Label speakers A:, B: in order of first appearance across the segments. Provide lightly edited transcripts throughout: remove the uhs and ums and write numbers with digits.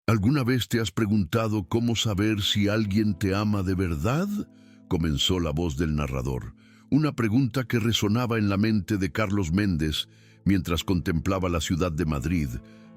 A: ¿Alguna vez te has preguntado cómo saber si alguien te ama de verdad? Comenzó la voz del narrador, una pregunta que resonaba en la mente de Carlos Méndez mientras contemplaba la ciudad de Madrid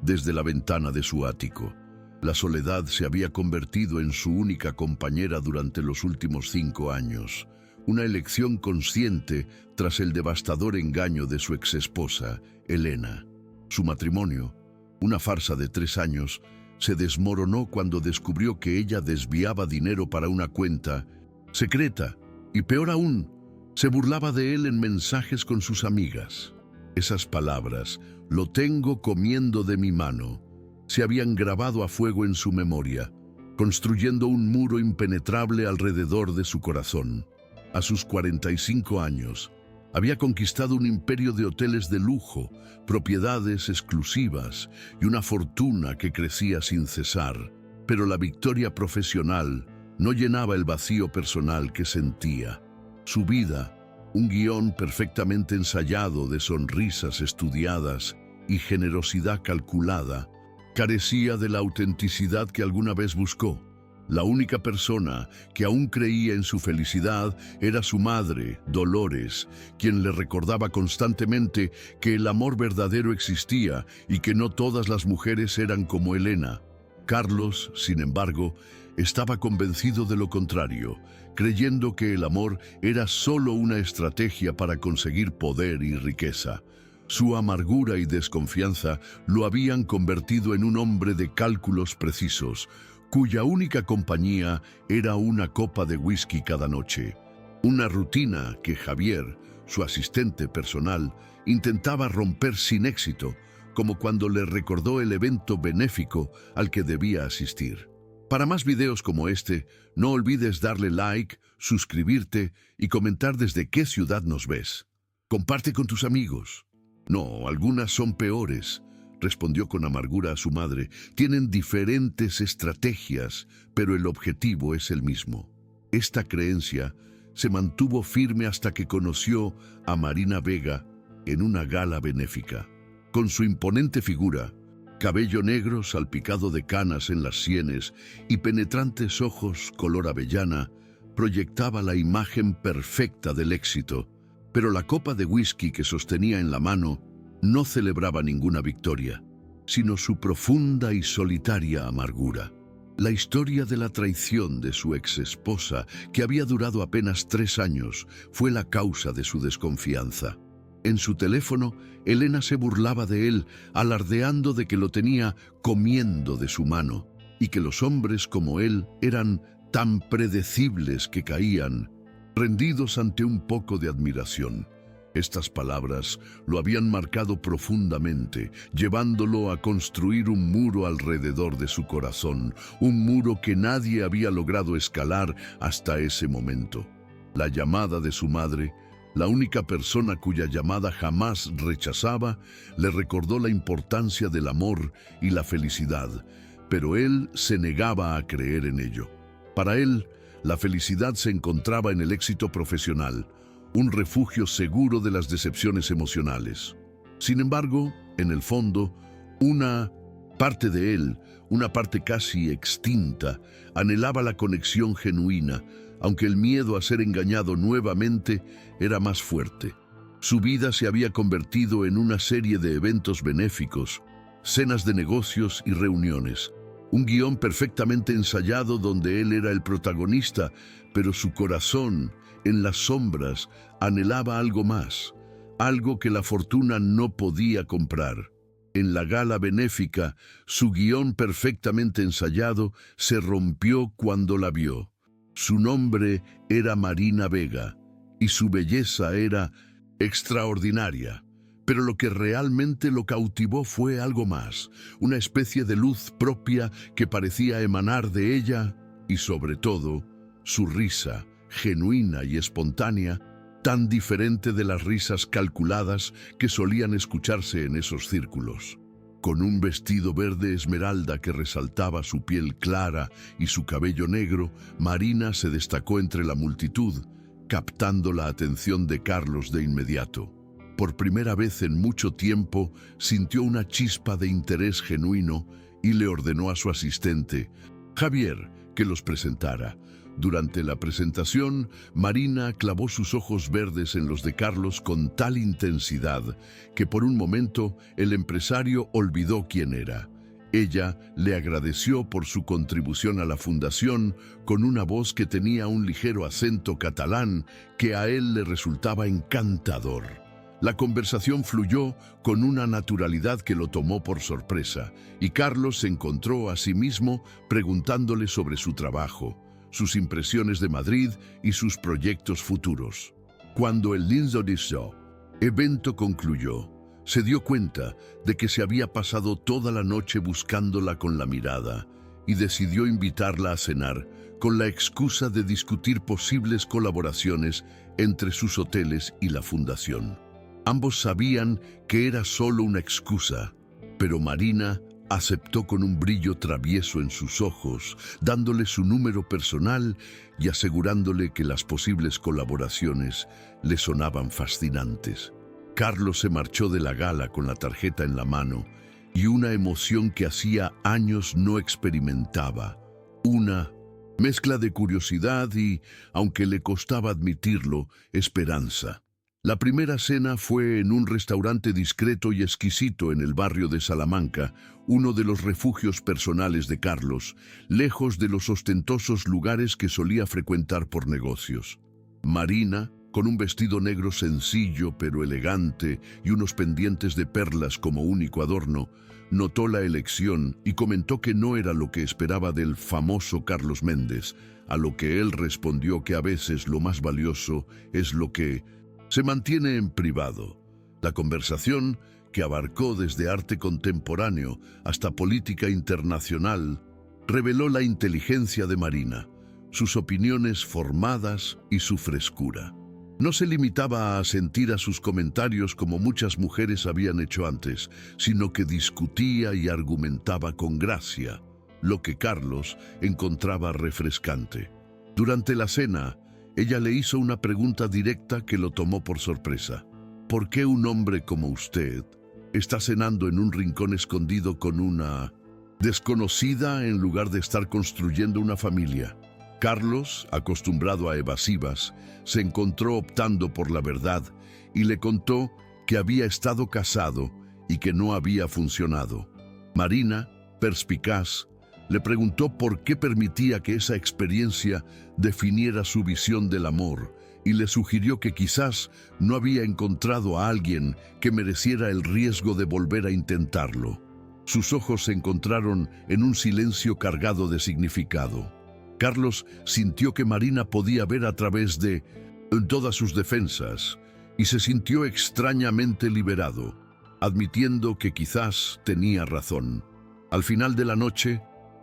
A: desde la ventana de su ático. La soledad se había convertido en su única compañera durante los últimos 5 años, una elección consciente tras el devastador engaño de su exesposa, Elena. Su matrimonio, una farsa de 3 años, se desmoronó cuando descubrió que ella desviaba dinero para una cuenta secreta y, peor aún, se burlaba de él en mensajes con sus amigas. Esas palabras, "lo tengo comiendo de mi mano", se habían grabado a fuego en su memoria, construyendo un muro impenetrable alrededor de su corazón. A sus 45 años, había conquistado un imperio de hoteles de lujo, propiedades exclusivas y una fortuna que crecía sin cesar. Pero la victoria profesional no llenaba el vacío personal que sentía. Su vida, un guión perfectamente ensayado de sonrisas estudiadas y generosidad calculada, carecía de la autenticidad que alguna vez buscó. La única persona que aún creía en su felicidad era su madre, Dolores, quien le recordaba constantemente que el amor verdadero existía y que no todas las mujeres eran como Elena. Carlos, sin embargo, estaba convencido de lo contrario, creyendo que el amor era solo una estrategia para conseguir poder y riqueza. Su amargura y desconfianza lo habían convertido en un hombre de cálculos precisos, cuya única compañía era una copa de whisky cada noche. Una rutina que Javier, su asistente personal, intentaba romper sin éxito, como cuando le recordó el evento benéfico al que debía asistir. Para más videos como este, no olvides darle like, suscribirte y comentar desde qué ciudad nos ves. Comparte con tus amigos. No, algunas son peores, respondió con amargura a su madre. Tienen diferentes estrategias, pero el objetivo es el mismo. Esta creencia se mantuvo firme hasta que conoció a Marina Vega en una gala benéfica. Con su imponente figura, cabello negro salpicado de canas en las sienes y penetrantes ojos color avellana, proyectaba la imagen perfecta del éxito. Pero la copa de whisky que sostenía en la mano no celebraba ninguna victoria, sino su profunda y solitaria amargura. La historia de la traición de su exesposa, que había durado apenas 3 años, fue la causa de su desconfianza. En su teléfono, Elena se burlaba de él, alardeando de que lo tenía comiendo de su mano, y que los hombres como él eran tan predecibles que caían, rendidos ante un poco de admiración. Estas palabras lo habían marcado profundamente, llevándolo a construir un muro alrededor de su corazón, un muro que nadie había logrado escalar hasta ese momento. La llamada de su madre, la única persona cuya llamada jamás rechazaba, le recordó la importancia del amor y la felicidad, pero él se negaba a creer en ello. Para él, la felicidad se encontraba en el éxito profesional, un refugio seguro de las decepciones emocionales. Sin embargo, en el fondo, una parte de él, una parte casi extinta, anhelaba la conexión genuina, aunque el miedo a ser engañado nuevamente era más fuerte. Su vida se había convertido en una serie de eventos benéficos, cenas de negocios y reuniones. Un guión perfectamente ensayado donde él era el protagonista, pero su corazón, en las sombras, anhelaba algo más, algo que la fortuna no podía comprar. En la gala benéfica, su guión perfectamente ensayado se rompió cuando la vio. Su nombre era Marina Vega, y su belleza era extraordinaria. Pero lo que realmente lo cautivó fue algo más, una especie de luz propia que parecía emanar de ella y, sobre todo, su risa, genuina y espontánea, tan diferente de las risas calculadas que solían escucharse en esos círculos. Con un vestido verde esmeralda que resaltaba su piel clara y su cabello negro, Marina se destacó entre la multitud, captando la atención de Carlos de inmediato. Por primera vez en mucho tiempo, sintió una chispa de interés genuino y le ordenó a su asistente, Javier, que los presentara. Durante la presentación, Marina clavó sus ojos verdes en los de Carlos con tal intensidad que por un momento el empresario olvidó quién era. Ella le agradeció por su contribución a la fundación con una voz que tenía un ligero acento catalán que a él le resultaba encantador. La conversación fluyó con una naturalidad que lo tomó por sorpresa, y Carlos se encontró a sí mismo preguntándole sobre su trabajo, sus impresiones de Madrid y sus proyectos futuros. Cuando el Lindsay evento concluyó, se dio cuenta de que se había pasado toda la noche buscándola con la mirada y decidió invitarla a cenar con la excusa de discutir posibles colaboraciones entre sus hoteles y la fundación. Ambos sabían que era solo una excusa, pero Marina aceptó con un brillo travieso en sus ojos, dándole su número personal y asegurándole que las posibles colaboraciones le sonaban fascinantes. Carlos se marchó de la gala con la tarjeta en la mano y una emoción que hacía años no experimentaba. Una mezcla de curiosidad y, aunque le costaba admitirlo, esperanza. La primera cena fue en un restaurante discreto y exquisito en el barrio de Salamanca, uno de los refugios personales de Carlos, lejos de los ostentosos lugares que solía frecuentar por negocios. Marina, con un vestido negro sencillo pero elegante y unos pendientes de perlas como único adorno, notó la elección y comentó que no era lo que esperaba del famoso Carlos Méndez, a lo que él respondió que a veces lo más valioso es lo que se mantiene en privado. La conversación, que abarcó desde arte contemporáneo hasta política internacional, reveló la inteligencia de Marina, sus opiniones formadas y su frescura. No se limitaba a asentir a sus comentarios como muchas mujeres habían hecho antes, sino que discutía y argumentaba con gracia, lo que Carlos encontraba refrescante. Durante la cena, ella le hizo una pregunta directa que lo tomó por sorpresa. ¿Por qué un hombre como usted está cenando en un rincón escondido con una desconocida en lugar de estar construyendo una familia? Carlos, acostumbrado a evasivas, se encontró optando por la verdad y le contó que había estado casado y que no había funcionado. Marina, perspicaz, le preguntó por qué permitía que esa experiencia definiera su visión del amor y le sugirió que quizás no había encontrado a alguien que mereciera el riesgo de volver a intentarlo. Sus ojos se encontraron en un silencio cargado de significado. Carlos sintió que Marina podía ver a través de todas sus defensas y se sintió extrañamente liberado, admitiendo que quizás tenía razón. Al final de la noche,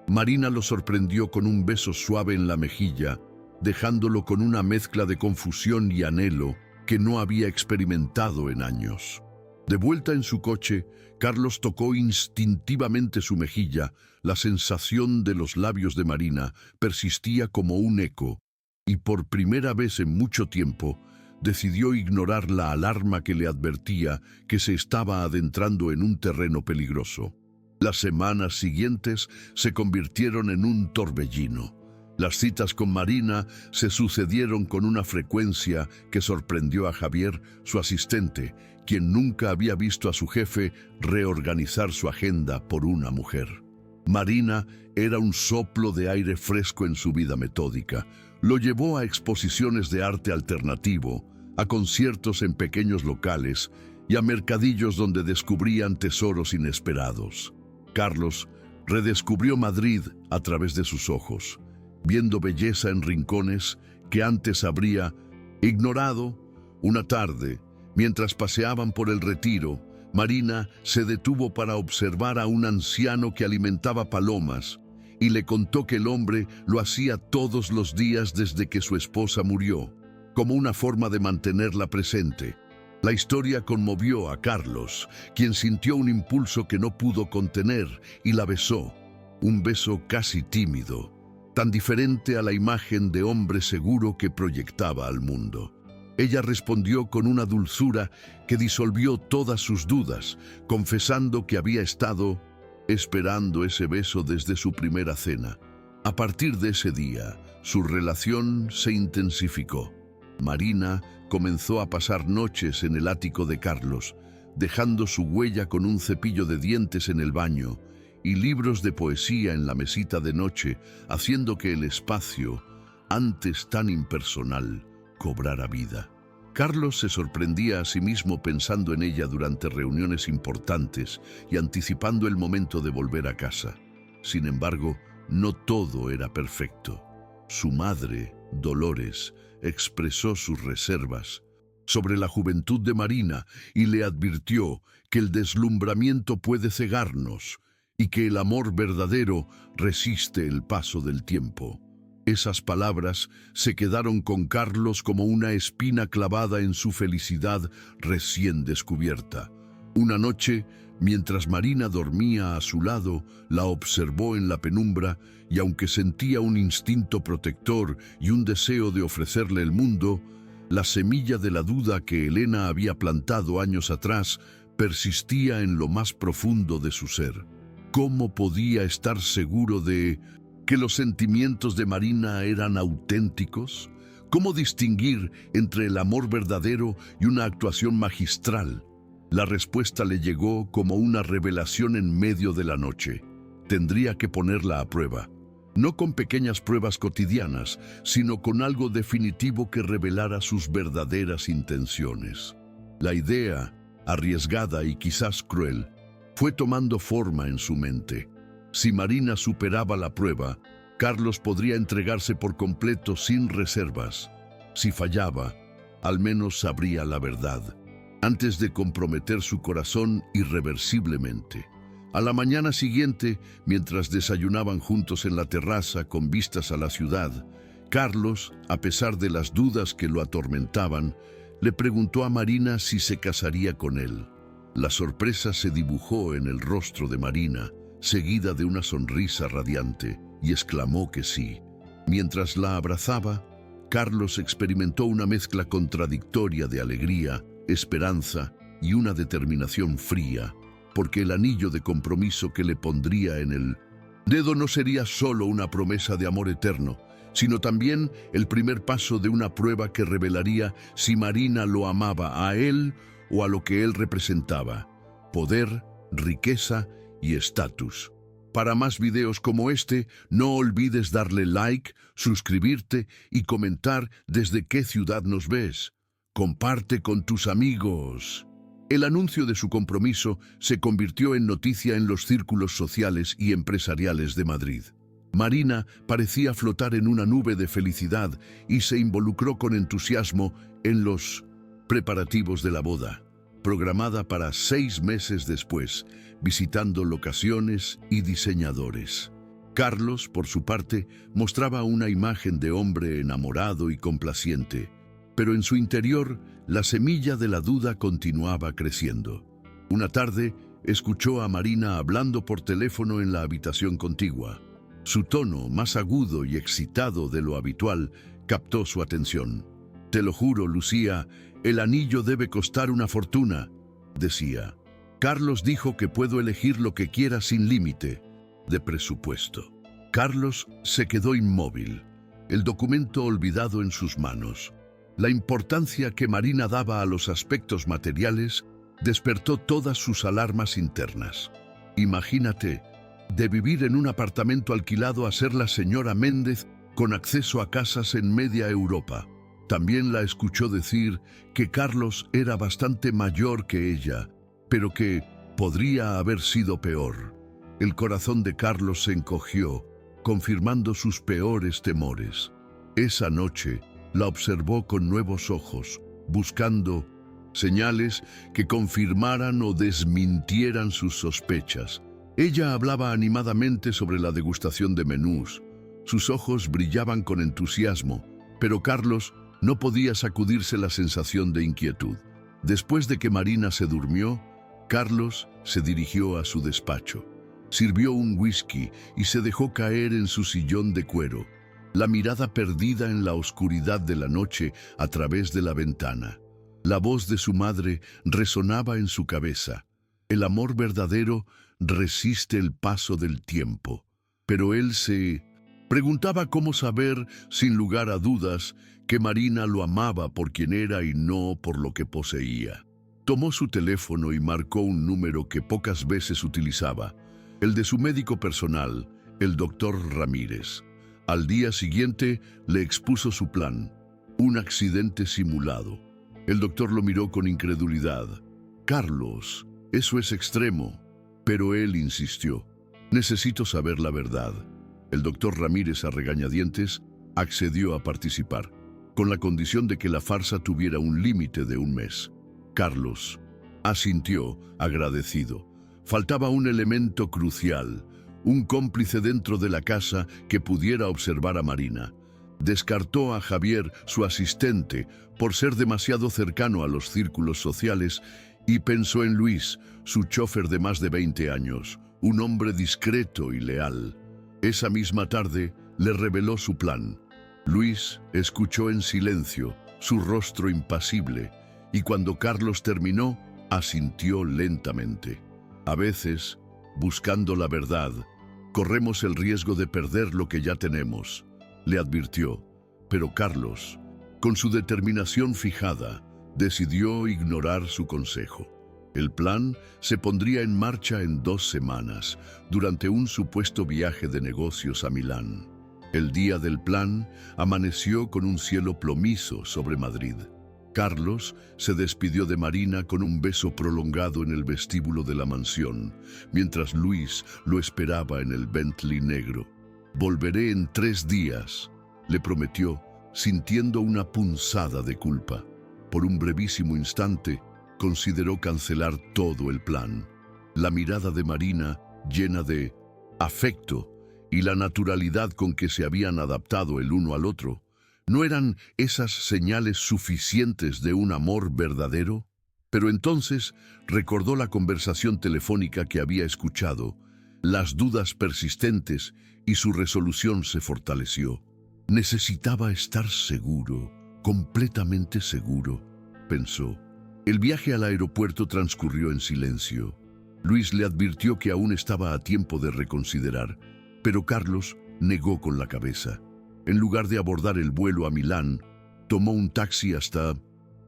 A: Marina lo sorprendió con un beso suave en la mejilla, dejándolo con una mezcla de confusión y anhelo que no había experimentado en años. De vuelta en su coche, Carlos tocó instintivamente su mejilla. La sensación de los labios de Marina persistía como un eco, y por primera vez en mucho tiempo, decidió ignorar la alarma que le advertía que se estaba adentrando en un terreno peligroso. Las semanas siguientes se convirtieron en un torbellino. Las citas con Marina se sucedieron con una frecuencia que sorprendió a Javier, su asistente, quien nunca había visto a su jefe reorganizar su agenda por una mujer. Marina era un soplo de aire fresco en su vida metódica. Lo llevó a exposiciones de arte alternativo, a conciertos en pequeños locales y a mercadillos donde descubrían tesoros inesperados. Carlos redescubrió Madrid a través de sus ojos, viendo belleza en rincones que antes habría ignorado. Una tarde, mientras paseaban por el Retiro, Marina se detuvo para observar a un anciano que alimentaba palomas y le contó que el hombre lo hacía todos los días desde que su esposa murió, como una forma de mantenerla presente. La historia conmovió a Carlos, quien sintió un impulso que no pudo contener y la besó, un beso casi tímido, tan diferente a la imagen de hombre seguro que proyectaba al mundo. Ella respondió con una dulzura que disolvió todas sus dudas, confesando que había estado esperando ese beso desde su primera cena. A partir de ese día, su relación se intensificó. Marina comenzó a pasar noches en el ático de Carlos, dejando su huella con un cepillo de dientes en el baño y libros de poesía en la mesita de noche, haciendo que el espacio, antes tan impersonal, cobrara vida. Carlos se sorprendía a sí mismo pensando en ella durante reuniones importantes y anticipando el momento de volver a casa. Sin embargo, no todo era perfecto. Su madre, Dolores, expresó sus reservas sobre la juventud de Marina y le advirtió que el deslumbramiento puede cegarnos y que el amor verdadero resiste el paso del tiempo. Esas palabras se quedaron con Carlos como una espina clavada en su felicidad recién descubierta. Una noche, mientras Marina dormía a su lado, la observó en la penumbra y aunque sentía un instinto protector y un deseo de ofrecerle el mundo, la semilla de la duda que Elena había plantado años atrás persistía en lo más profundo de su ser. ¿Cómo podía estar seguro de que los sentimientos de Marina eran auténticos? ¿Cómo distinguir entre el amor verdadero y una actuación magistral? La respuesta le llegó como una revelación en medio de la noche. Tendría que ponerla a prueba. No con pequeñas pruebas cotidianas, sino con algo definitivo que revelara sus verdaderas intenciones. La idea, arriesgada y quizás cruel, fue tomando forma en su mente. Si Marina superaba la prueba, Carlos podría entregarse por completo sin reservas. Si fallaba, al menos sabría la verdad, antes de comprometer su corazón irreversiblemente. A la mañana siguiente, mientras desayunaban juntos en la terraza con vistas a la ciudad, Carlos, a pesar de las dudas que lo atormentaban, le preguntó a Marina si se casaría con él. La sorpresa se dibujó en el rostro de Marina, seguida de una sonrisa radiante, y exclamó que sí. Mientras la abrazaba, Carlos experimentó una mezcla contradictoria de alegría, esperanza y una determinación fría, porque el anillo de compromiso que le pondría en el dedo no sería solo una promesa de amor eterno, sino también el primer paso de una prueba que revelaría si Marina lo amaba a él o a lo que él representaba: poder, riqueza y estatus. Para más videos como este, no olvides darle like, suscribirte y comentar desde qué ciudad nos ves. Comparte con tus amigos. El anuncio de su compromiso se convirtió en noticia en los círculos sociales y empresariales de Madrid. Marina parecía flotar en una nube de felicidad y se involucró con entusiasmo en los preparativos de la boda, programada para 6 meses después, visitando locaciones y diseñadores. Carlos, por su parte, mostraba una imagen de hombre enamorado y complaciente, pero en su interior la semilla de la duda continuaba creciendo. Una tarde, escuchó a Marina hablando por teléfono en la habitación contigua. Su tono, más agudo y excitado de lo habitual, captó su atención. «Te lo juro, Lucía, el anillo debe costar una fortuna», decía. «Carlos dijo que puedo elegir lo que quiera sin límite de presupuesto». Carlos se quedó inmóvil, el documento olvidado en sus manos. La importancia que Marina daba a los aspectos materiales despertó todas sus alarmas internas. Imagínate, de vivir en un apartamento alquilado a ser la señora Méndez con acceso a casas en media Europa. También la escuchó decir que Carlos era bastante mayor que ella, pero que podría haber sido peor. El corazón de Carlos se encogió, confirmando sus peores temores. Esa noche la observó con nuevos ojos, buscando señales que confirmaran o desmintieran sus sospechas. Ella hablaba animadamente sobre la degustación de menús. Sus ojos brillaban con entusiasmo, pero Carlos no podía sacudirse la sensación de inquietud. Después de que Marina se durmió, Carlos se dirigió a su despacho. Sirvió un whisky y se dejó caer en su sillón de cuero, la mirada perdida en la oscuridad de la noche a través de la ventana. La voz de su madre resonaba en su cabeza. El amor verdadero resiste el paso del tiempo. Pero él se preguntaba cómo saber, sin lugar a dudas, que Marina lo amaba por quien era y no por lo que poseía. Tomó su teléfono y marcó un número que pocas veces utilizaba, el de su médico personal, el doctor Ramírez. Al día siguiente le expuso su plan, un accidente simulado. El doctor lo miró con incredulidad. «Carlos, eso es extremo». Pero él insistió. «Necesito saber la verdad». El doctor Ramírez, a regañadientes, accedió a participar, con la condición de que la farsa tuviera un límite de 1 mes. Carlos asintió, agradecido. Faltaba un elemento crucial, un cómplice dentro de la casa que pudiera observar a Marina. Descartó a Javier, su asistente, por ser demasiado cercano a los círculos sociales, y pensó en Luis, su chofer de más de 20 años, un hombre discreto y leal. Esa misma tarde le reveló su plan. Luis escuchó en silencio, su rostro impasible, y cuando Carlos terminó, asintió lentamente. A veces, buscando la verdad, corremos el riesgo de perder lo que ya tenemos, le advirtió. Pero Carlos, con su determinación fijada, decidió ignorar su consejo. El plan se pondría en marcha en 2 semanas, durante un supuesto viaje de negocios a Milán. El día del plan amaneció con un cielo plomizo sobre Madrid. Carlos se despidió de Marina con un beso prolongado en el vestíbulo de la mansión, mientras Luis lo esperaba en el Bentley negro. «Volveré en 3 días», le prometió, sintiendo una punzada de culpa. Por un brevísimo instante, consideró cancelar todo el plan. La mirada de Marina, llena de afecto, y la naturalidad con que se habían adaptado el uno al otro, ¿no eran esas señales suficientes de un amor verdadero? Pero entonces recordó la conversación telefónica que había escuchado, las dudas persistentes, y su resolución se fortaleció. Necesitaba estar seguro, completamente seguro, pensó. El viaje al aeropuerto transcurrió en silencio. Luis le advirtió que aún estaba a tiempo de reconsiderar, pero Carlos negó con la cabeza. En lugar de abordar el vuelo a Milán, tomó un taxi hasta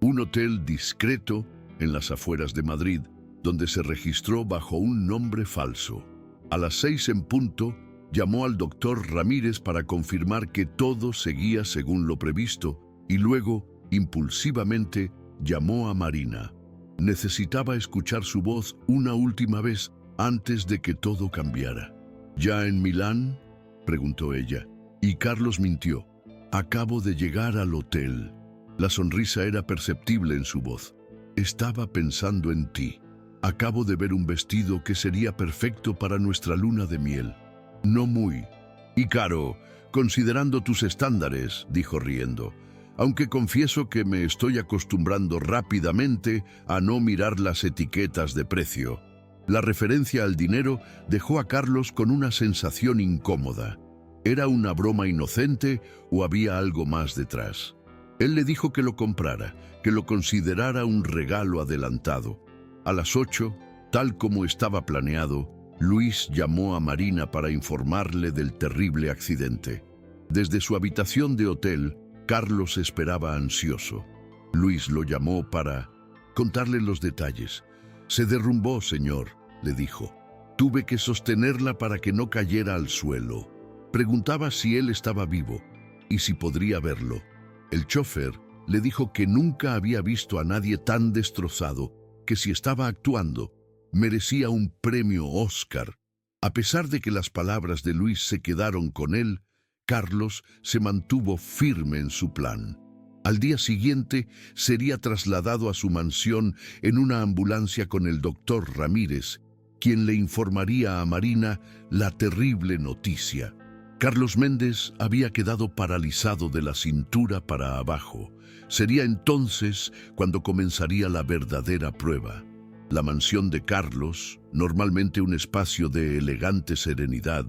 A: un hotel discreto en las afueras de Madrid, donde se registró bajo un nombre falso. A las 6 en punto, llamó al doctor Ramírez para confirmar que todo seguía según lo previsto y luego, impulsivamente, llamó a Marina. Necesitaba escuchar su voz una última vez antes de que todo cambiara. «¿Ya en Milán?», preguntó ella. Y Carlos mintió. «Acabo de llegar al hotel». La sonrisa era perceptible en su voz. «Estaba pensando en ti. Acabo de ver un vestido que sería perfecto para nuestra luna de miel». «No muy. Y caro, considerando tus estándares», dijo riendo. «Aunque confieso que me estoy acostumbrando rápidamente a no mirar las etiquetas de precio». La referencia al dinero dejó a Carlos con una sensación incómoda. ¿Era una broma inocente o había algo más detrás? Él le dijo que lo comprara, que lo considerara un regalo adelantado. A las 8, tal como estaba planeado, Luis llamó a Marina para informarle del terrible accidente. Desde su habitación de hotel, Carlos esperaba ansioso. Luis lo llamó para contarle los detalles. «Se derrumbó, señor», le dijo. «Tuve que sostenerla para que no cayera al suelo». Preguntaba si él estaba vivo y si podría verlo. El chofer le dijo que nunca había visto a nadie tan destrozado, que si estaba actuando, merecía un premio Oscar. A pesar de que las palabras de Luis se quedaron con él, Carlos se mantuvo firme en su plan. Al día siguiente sería trasladado a su mansión en una ambulancia con el doctor Ramírez, quien le informaría a Marina la terrible noticia. Carlos Méndez había quedado paralizado de la cintura para abajo. Sería entonces cuando comenzaría la verdadera prueba. La mansión de Carlos, normalmente un espacio de elegante serenidad,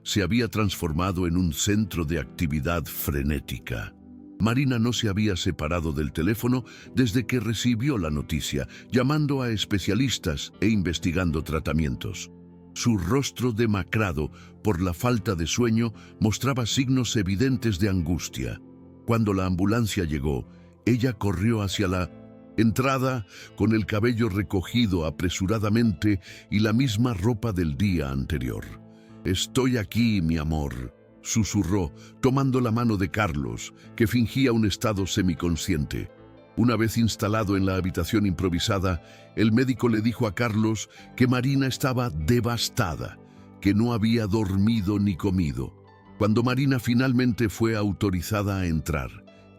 A: se había transformado en un centro de actividad frenética. Marina no se había separado del teléfono desde que recibió la noticia, llamando a especialistas e investigando tratamientos. Su rostro demacrado por la falta de sueño mostraba signos evidentes de angustia. Cuando la ambulancia llegó, ella corrió hacia la entrada con el cabello recogido apresuradamente y la misma ropa del día anterior. «Estoy aquí, mi amor», susurró, tomando la mano de Carlos, que fingía un estado semiconsciente. Una vez instalado en la habitación improvisada, el médico le dijo a Carlos que Marina estaba devastada, que no había dormido ni comido. Cuando Marina finalmente fue autorizada a entrar,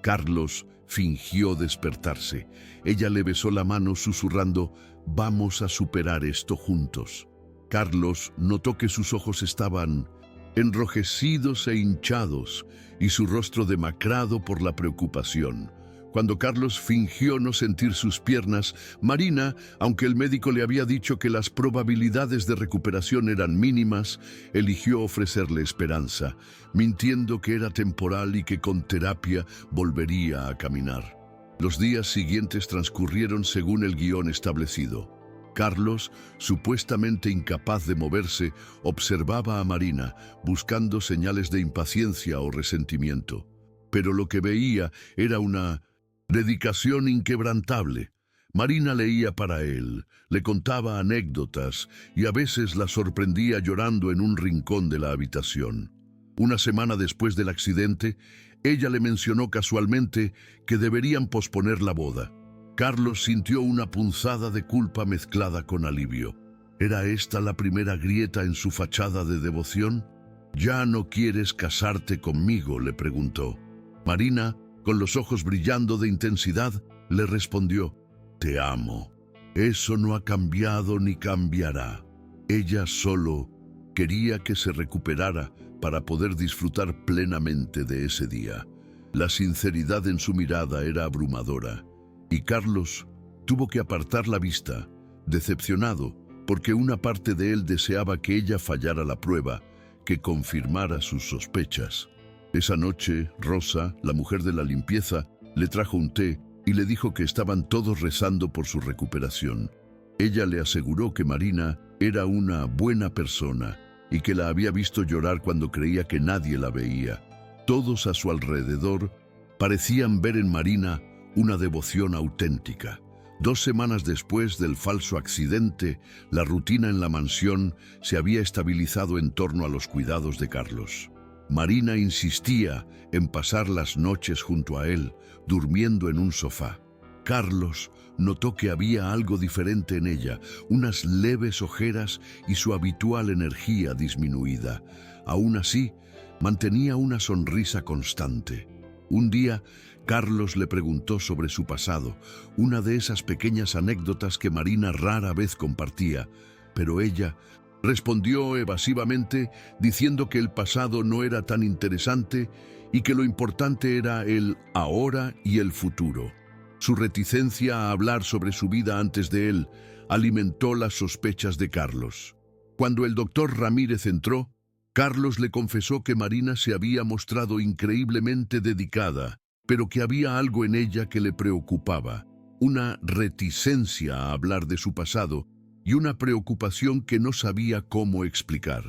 A: Carlos fingió despertarse. Ella le besó la mano susurrando: «Vamos a superar esto juntos». Carlos notó que sus ojos estaban enrojecidos e hinchados y su rostro demacrado por la preocupación. Cuando Carlos fingió no sentir sus piernas, Marina, aunque el médico le había dicho que las probabilidades de recuperación eran mínimas, eligió ofrecerle esperanza, mintiendo que era temporal y que con terapia volvería a caminar. Los días siguientes transcurrieron según el guión establecido. Carlos, supuestamente incapaz de moverse, observaba a Marina, buscando señales de impaciencia o resentimiento. Pero lo que veía era una dedicación inquebrantable. Marina leía para él, le contaba anécdotas y a veces la sorprendía llorando en un rincón de la habitación. Una semana después del accidente, ella le mencionó casualmente que deberían posponer la boda. Carlos sintió una punzada de culpa mezclada con alivio. ¿Era esta la primera grieta en su fachada de devoción? «¿Ya no quieres casarte conmigo?», le preguntó. Marina, con los ojos brillando de intensidad, le respondió: «Te amo. Eso no ha cambiado ni cambiará». Ella solo quería que se recuperara para poder disfrutar plenamente de ese día. La sinceridad en su mirada era abrumadora, y Carlos tuvo que apartar la vista, decepcionado, porque una parte de él deseaba que ella fallara la prueba, que confirmara sus sospechas. Esa noche, Rosa, la mujer de la limpieza, le trajo un té y le dijo que estaban todos rezando por su recuperación. Ella le aseguró que Marina era una buena persona y que la había visto llorar cuando creía que nadie la veía. Todos a su alrededor parecían ver en Marina una devoción auténtica. 2 semanas después del falso accidente, la rutina en la mansión se había estabilizado en torno a los cuidados de Carlos. Marina insistía en pasar las noches junto a él, durmiendo en un sofá. Carlos notó que había algo diferente en ella, unas leves ojeras y su habitual energía disminuida. Aún así, mantenía una sonrisa constante. Un día, Carlos le preguntó sobre su pasado, una de esas pequeñas anécdotas que Marina rara vez compartía, pero ella respondió evasivamente, diciendo que el pasado no era tan interesante y que lo importante era el ahora y el futuro. Su reticencia a hablar sobre su vida antes de él alimentó las sospechas de Carlos. Cuando el doctor Ramírez entró, Carlos le confesó que Marina se había mostrado increíblemente dedicada, pero que había algo en ella que le preocupaba, una reticencia a hablar de su pasado y una preocupación que no sabía cómo explicar.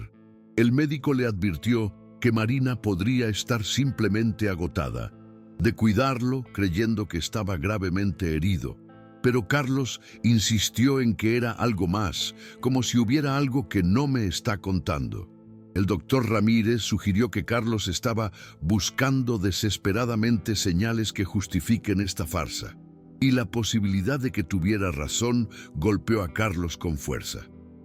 A: El médico le advirtió que Marina podría estar simplemente agotada, de cuidarlo creyendo que estaba gravemente herido. Pero Carlos insistió en que era algo más, como si hubiera algo que no me está contando. El doctor Ramírez sugirió que Carlos estaba buscando desesperadamente señales que justifiquen esta farsa. Y la posibilidad de que tuviera razón golpeó a Carlos con fuerza.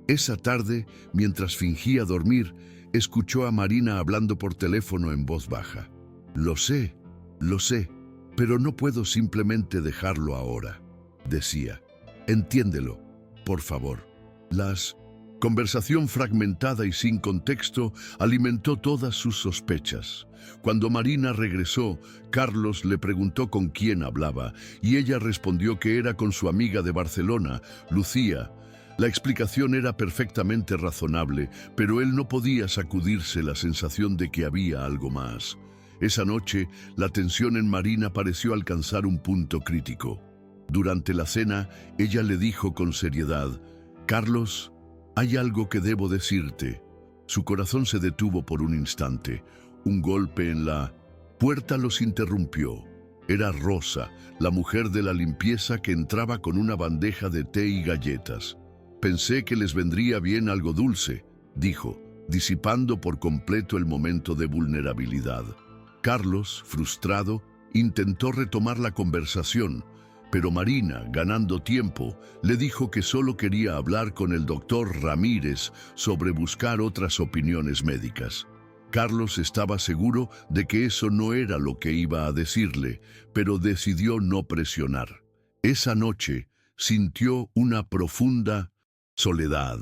A: Esa tarde, mientras fingía dormir, escuchó a Marina hablando por teléfono en voz baja. Lo sé, pero no puedo simplemente dejarlo ahora», decía. «Entiéndelo, por favor». La conversación fragmentada y sin contexto alimentó todas sus sospechas. Cuando Marina regresó, Carlos le preguntó con quién hablaba y ella respondió que era con su amiga de Barcelona, Lucía. La explicación era perfectamente razonable, pero él no podía sacudirse la sensación de que había algo más. Esa noche, la tensión en Marina pareció alcanzar un punto crítico. Durante la cena, ella le dijo con seriedad: «Carlos, Hay algo que debo decirte. Su corazón se detuvo por un instante. Un golpe en la puerta los interrumpió. Era Rosa, la mujer de la limpieza que entraba con una bandeja de té y galletas. Pensé que les vendría bien algo dulce, dijo, disipando por completo el momento de vulnerabilidad. Carlos, frustrado, intentó retomar la conversación, pero Marina, ganando tiempo, le dijo que solo quería hablar con el doctor Ramírez sobre buscar otras opiniones médicas. Carlos estaba seguro de que eso no era lo que iba a decirle, pero decidió no presionar. Esa noche sintió una profunda soledad.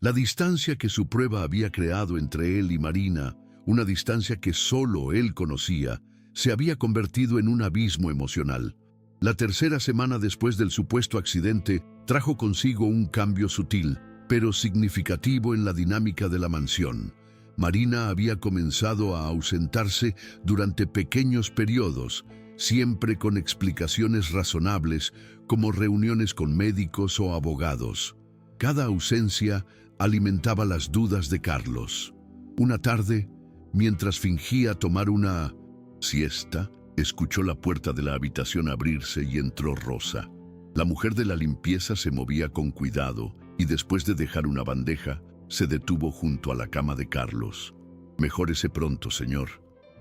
A: La distancia que su prueba había creado entre él y Marina, una distancia que solo él conocía, se había convertido en un abismo emocional. La tercera semana después del supuesto accidente trajo consigo un cambio sutil, pero significativo en la dinámica de la mansión. Marina había comenzado a ausentarse durante pequeños periodos, siempre con explicaciones razonables, como reuniones con médicos o abogados. Cada ausencia alimentaba las dudas de Carlos. Una tarde, mientras fingía tomar una siesta, escuchó la puerta de la habitación abrirse y entró Rosa. La mujer de la limpieza se movía con cuidado y después de dejar una bandeja, se detuvo junto a la cama de Carlos. «Mejórese pronto, señor»,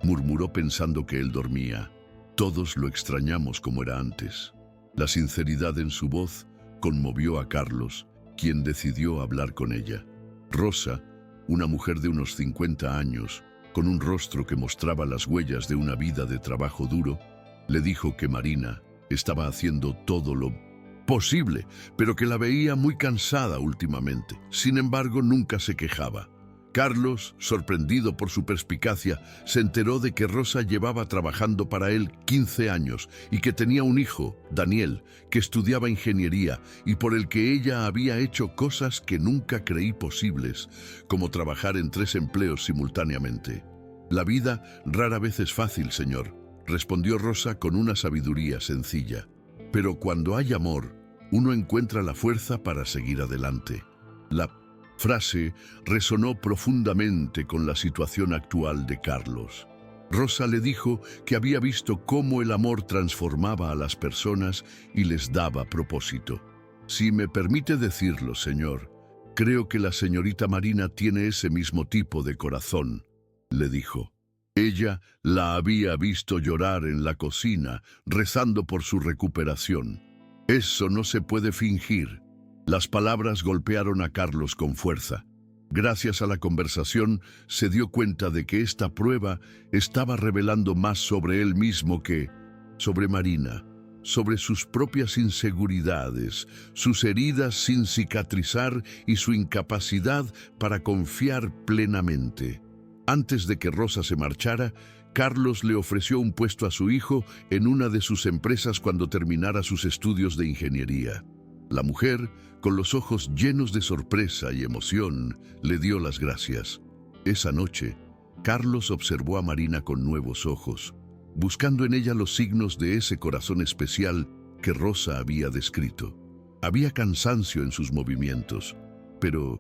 A: murmuró pensando que él dormía. Todos lo extrañamos como era antes. La sinceridad en su voz conmovió a Carlos, quien decidió hablar con ella. Rosa, una mujer de unos 50 años, con un rostro que mostraba las huellas de una vida de trabajo duro, le dijo que Marina estaba haciendo todo lo posible, pero que la veía muy cansada últimamente. Sin embargo, nunca se quejaba. Carlos, sorprendido por su perspicacia, se enteró de que Rosa llevaba trabajando para él 15 años y que tenía un hijo, Daniel, que estudiaba ingeniería y por el que ella había hecho cosas que nunca creí posibles, como trabajar en 3 empleos simultáneamente. «La vida rara vez es fácil, señor», respondió Rosa con una sabiduría sencilla. «Pero cuando hay amor, uno encuentra la fuerza para seguir adelante». La frase resonó profundamente con la situación actual de Carlos. Rosa le dijo que había visto cómo el amor transformaba a las personas y les daba propósito. «Si me permite decirlo, señor, creo que la señorita Marina tiene ese mismo tipo de corazón», le dijo. Ella la había visto llorar en la cocina, rezando por su recuperación. «Eso no se puede fingir». Las palabras golpearon a Carlos con fuerza. Gracias a la conversación, se dio cuenta de que esta prueba estaba revelando más sobre él mismo que sobre Marina, sobre sus propias inseguridades, sus heridas sin cicatrizar y su incapacidad para confiar plenamente. Antes de que Rosa se marchara, Carlos le ofreció un puesto a su hijo en una de sus empresas cuando terminara sus estudios de ingeniería. La mujer, con los ojos llenos de sorpresa y emoción, le dio las gracias. Esa noche, Carlos observó a Marina con nuevos ojos, buscando en ella los signos de ese corazón especial que Rosa había descrito. Había cansancio en sus movimientos, pero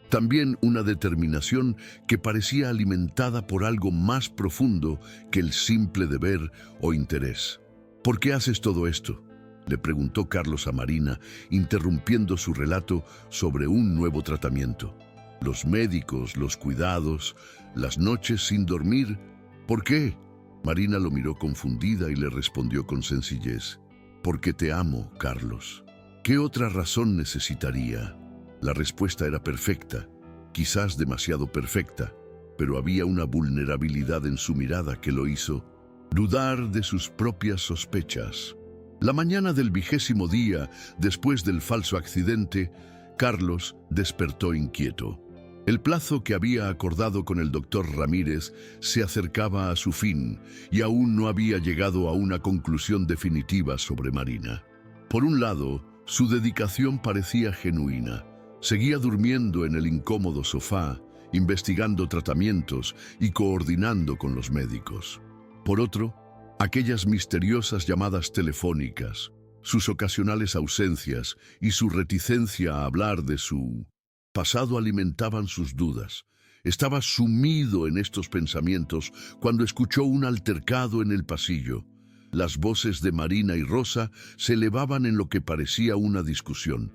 A: también una determinación que parecía alimentada por algo más profundo que el simple deber o interés. «¿Por qué haces todo esto?», le preguntó Carlos a Marina, interrumpiendo su relato sobre un nuevo tratamiento. «Los médicos, los cuidados, las noches sin dormir. ¿Por qué?». Marina lo miró confundida y le respondió con sencillez: «Porque te amo, Carlos. ¿Qué otra razón necesitaría?». La respuesta era perfecta, quizás demasiado perfecta, pero había una vulnerabilidad en su mirada que lo hizo dudar de sus propias sospechas. La mañana del 20º día, después del falso accidente, Carlos despertó inquieto. El plazo que había acordado con el doctor Ramírez se acercaba a su fin y aún no había llegado a una conclusión definitiva sobre Marina. Por un lado, su dedicación parecía genuina. Seguía durmiendo en el incómodo sofá, investigando tratamientos y coordinando con los médicos. Por otro, aquellas misteriosas llamadas telefónicas, sus ocasionales ausencias y su reticencia a hablar de su pasado alimentaban sus dudas. Estaba sumido en estos pensamientos cuando escuchó un altercado en el pasillo. Las voces de Marina y Rosa se elevaban en lo que parecía una discusión.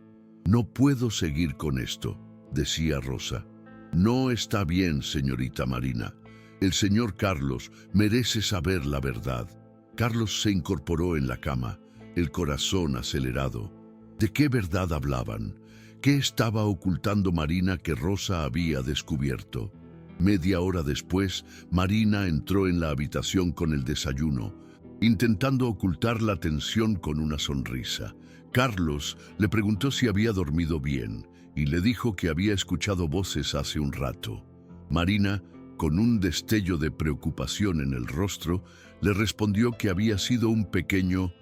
A: «No puedo seguir con esto», decía Rosa. «No está bien, señorita Marina. El señor Carlos merece saber la verdad». Carlos se incorporó en la cama, el corazón acelerado. ¿De qué verdad hablaban? ¿Qué estaba ocultando Marina que Rosa había descubierto? Media hora después, Marina entró en la habitación con el desayuno, intentando ocultar la tensión con una sonrisa. Carlos le preguntó si había dormido bien y le dijo que había escuchado voces hace un rato. Marina, con un destello de preocupación en el rostro, le respondió que había sido un pequeño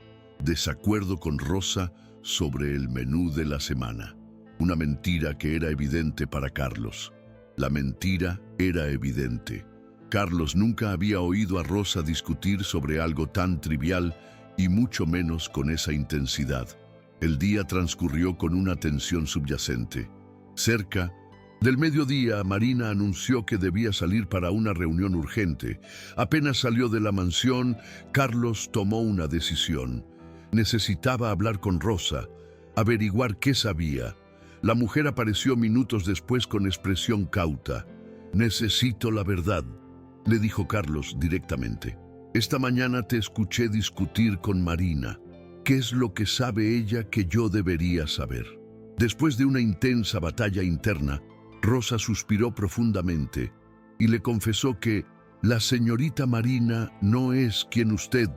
A: desacuerdo con Rosa sobre el menú de la semana. Una mentira que era evidente para Carlos. La mentira era evidente. Carlos nunca había oído a Rosa discutir sobre algo tan trivial y mucho menos con esa intensidad. El día transcurrió con una tensión subyacente. Cerca del mediodía, Marina anunció que debía salir para una reunión urgente. Apenas salió de la mansión, Carlos tomó una decisión. Necesitaba hablar con Rosa, averiguar qué sabía. La mujer apareció minutos después con expresión cauta. «Necesito la verdad», le dijo Carlos directamente. «Esta mañana te escuché discutir con Marina. ¿Qué es lo que sabe ella que yo debería saber?» Después de una intensa batalla interna, Rosa suspiró profundamente y le confesó que la señorita Marina no es quien usted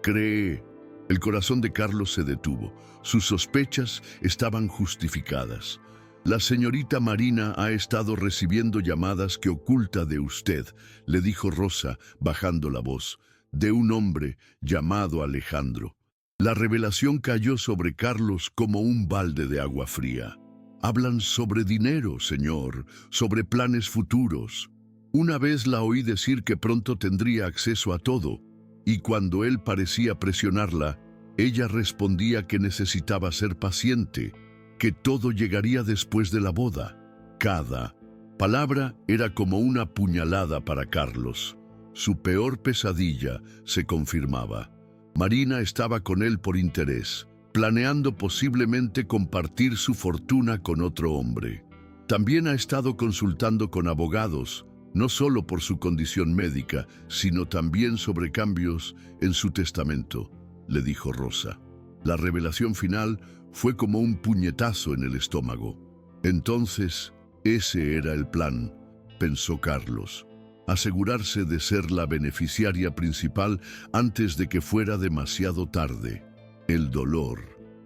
A: cree. El corazón de Carlos se detuvo. Sus sospechas estaban justificadas. «La señorita Marina ha estado recibiendo llamadas que oculta de usted», le dijo Rosa, bajando la voz, «de un hombre llamado Alejandro». La revelación cayó sobre Carlos como un balde de agua fría. «Hablan sobre dinero, señor, sobre planes futuros. Una vez la oí decir que pronto tendría acceso a todo, y cuando él parecía presionarla, ella respondía que necesitaba ser paciente, que todo llegaría después de la boda». Cada palabra era como una puñalada para Carlos. Su peor pesadilla se confirmaba. Marina estaba con él por interés, planeando posiblemente compartir su fortuna con otro hombre. También ha estado consultando con abogados, no solo por su condición médica, sino también sobre cambios en su testamento, le dijo Rosa. La revelación final fue como un puñetazo en el estómago. Entonces, ese era el plan, pensó Carlos. Asegurarse de ser la beneficiaria principal antes de que fuera demasiado tarde. El dolor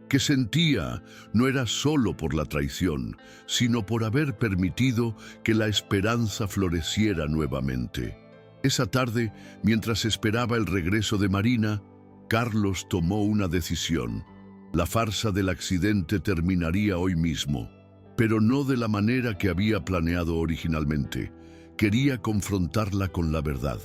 A: que sentía no era solo por la traición, sino por haber permitido que la esperanza floreciera nuevamente. Esa tarde, mientras esperaba el regreso de Marina, Carlos tomó una decisión. La farsa del accidente terminaría hoy mismo, pero no de la manera que había planeado originalmente. Quería confrontarla con la verdad.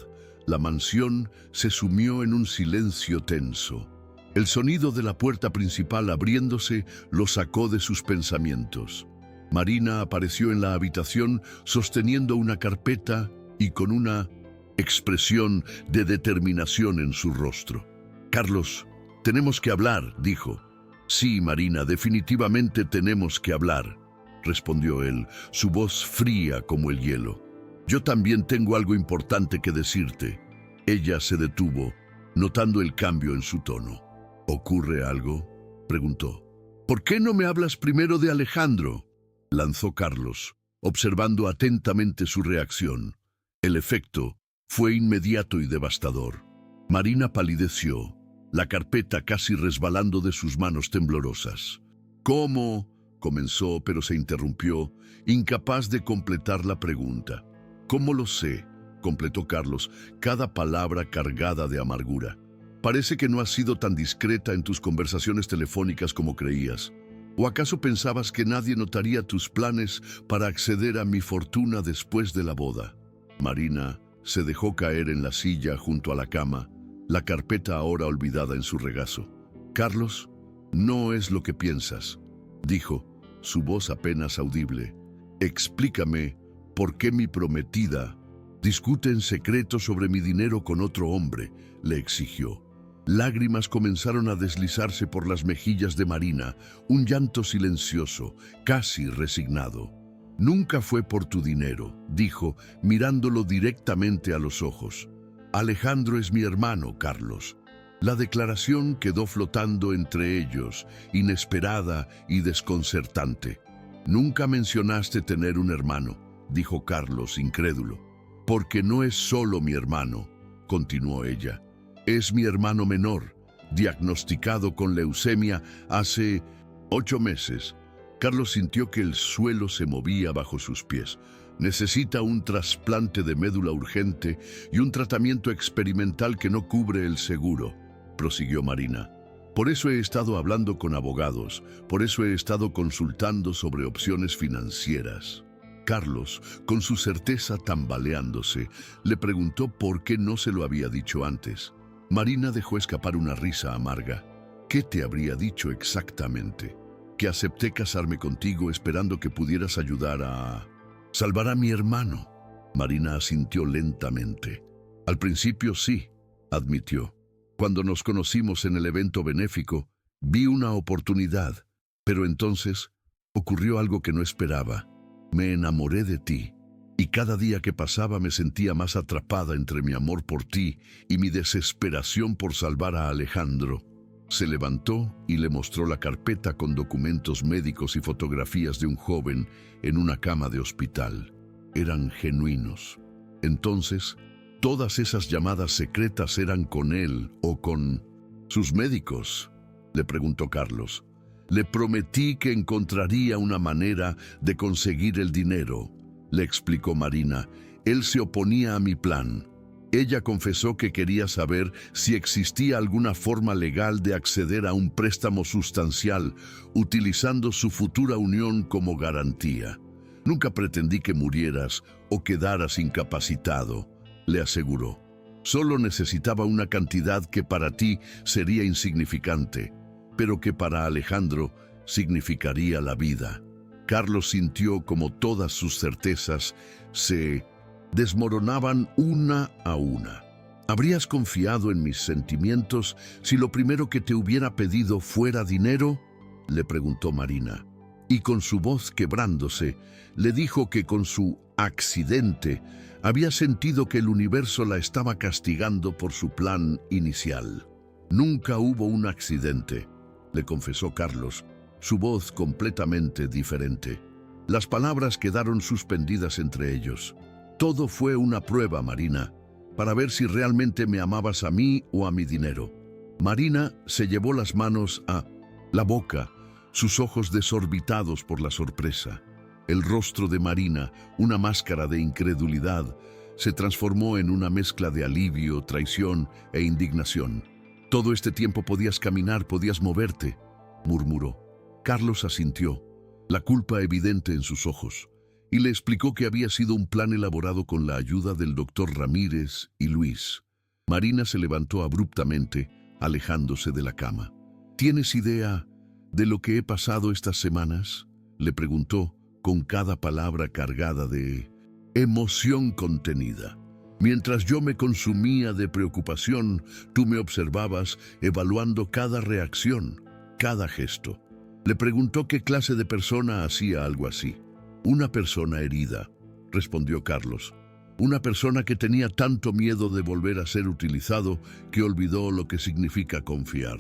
A: La mansión se sumió en un silencio tenso. El sonido de la puerta principal abriéndose lo sacó de sus pensamientos. Marina apareció en la habitación sosteniendo una carpeta y con una expresión de determinación en su rostro. «Carlos, tenemos que hablar», dijo. «Sí, Marina, definitivamente tenemos que hablar», respondió él, su voz fría como el hielo. «Yo también tengo algo importante que decirte». Ella se detuvo, notando el cambio en su tono. «¿Ocurre algo?», preguntó. «¿Por qué no me hablas primero de Alejandro?», lanzó Carlos, observando atentamente su reacción. El efecto fue inmediato y devastador. Marina palideció, la carpeta casi resbalando de sus manos temblorosas. «¿Cómo?», comenzó, pero se interrumpió, incapaz de completar la pregunta. «¿Cómo lo sé?», completó Carlos, cada palabra cargada de amargura. «Parece que no has sido tan discreta en tus conversaciones telefónicas como creías. ¿O acaso pensabas que nadie notaría tus planes para acceder a mi fortuna después de la boda?». Marina se dejó caer en la silla junto a la cama, la carpeta ahora olvidada en su regazo. «Carlos, no es lo que piensas», dijo, su voz apenas audible. Explícame por qué mi prometida discute en secreto sobre mi dinero con otro hombre, le exigió. Lágrimas comenzaron a deslizarse por las mejillas de Marina, un llanto silencioso, casi resignado. Nunca fue por tu dinero, dijo, mirándolo directamente a los ojos. Alejandro es mi hermano, Carlos. La declaración quedó flotando entre ellos, inesperada y desconcertante. Nunca mencionaste tener un hermano, dijo Carlos, incrédulo. Porque no es solo mi hermano, continuó ella. Es mi hermano menor, diagnosticado con leucemia hace 8 meses. Carlos sintió que el suelo se movía bajo sus pies. Necesita un trasplante de médula urgente y un tratamiento experimental que no cubre el seguro, prosiguió Marina. Por eso he estado hablando con abogados, por eso he estado consultando sobre opciones financieras. Carlos, con su certeza tambaleándose, le preguntó por qué no se lo había dicho antes. Marina dejó escapar una risa amarga. ¿Qué te habría dicho exactamente? Que acepté casarme contigo esperando que pudieras ayudar a salvar a mi hermano. Marina asintió lentamente. Al principio sí, admitió. Cuando nos conocimos en el evento benéfico, vi una oportunidad, pero entonces ocurrió algo que no esperaba. Me enamoré de ti, y cada día que pasaba me sentía más atrapada entre mi amor por ti y mi desesperación por salvar a Alejandro. Se levantó y le mostró la carpeta con documentos médicos y fotografías de un joven en una cama de hospital. Eran genuinos. Entonces, todas esas llamadas secretas eran con él o con sus médicos, le preguntó Carlos. Le prometí que encontraría una manera de conseguir el dinero, le explicó Marina. Él se oponía a mi plan. Ella confesó que quería saber si existía alguna forma legal de acceder a un préstamo sustancial, utilizando su futura unión como garantía. Nunca pretendí que murieras o quedaras incapacitado, le aseguró. Solo necesitaba una cantidad que para ti sería insignificante, pero que para Alejandro significaría la vida. Carlos sintió como todas sus certezas se desmoronaban una a una. ¿Habrías confiado en mis sentimientos si lo primero que te hubiera pedido fuera dinero?, le preguntó Marina. Y con su voz quebrándose, le dijo que con su accidente había sentido que el universo la estaba castigando por su plan inicial. Nunca hubo un accidente, le confesó Carlos, su voz completamente diferente. Las palabras quedaron suspendidas entre ellos. Todo fue una prueba, Marina, para ver si realmente me amabas a mí o a mi dinero. Marina se llevó las manos a la boca, sus ojos desorbitados por la sorpresa. El rostro de Marina, una máscara de incredulidad, se transformó en una mezcla de alivio, traición e indignación. Todo este tiempo podías caminar, podías moverte, murmuró. Carlos asintió, la culpa evidente en sus ojos, y le explicó que había sido un plan elaborado con la ayuda del doctor Ramírez y Luis. Marina se levantó abruptamente, alejándose de la cama. ¿Tienes idea de lo que he pasado estas semanas?, le preguntó, con cada palabra cargada de emoción contenida. Mientras yo me consumía de preocupación, tú me observabas evaluando cada reacción, cada gesto. Le preguntó qué clase de persona hacía algo así. Una persona herida, respondió Carlos. Una persona que tenía tanto miedo de volver a ser utilizado que olvidó lo que significa confiar.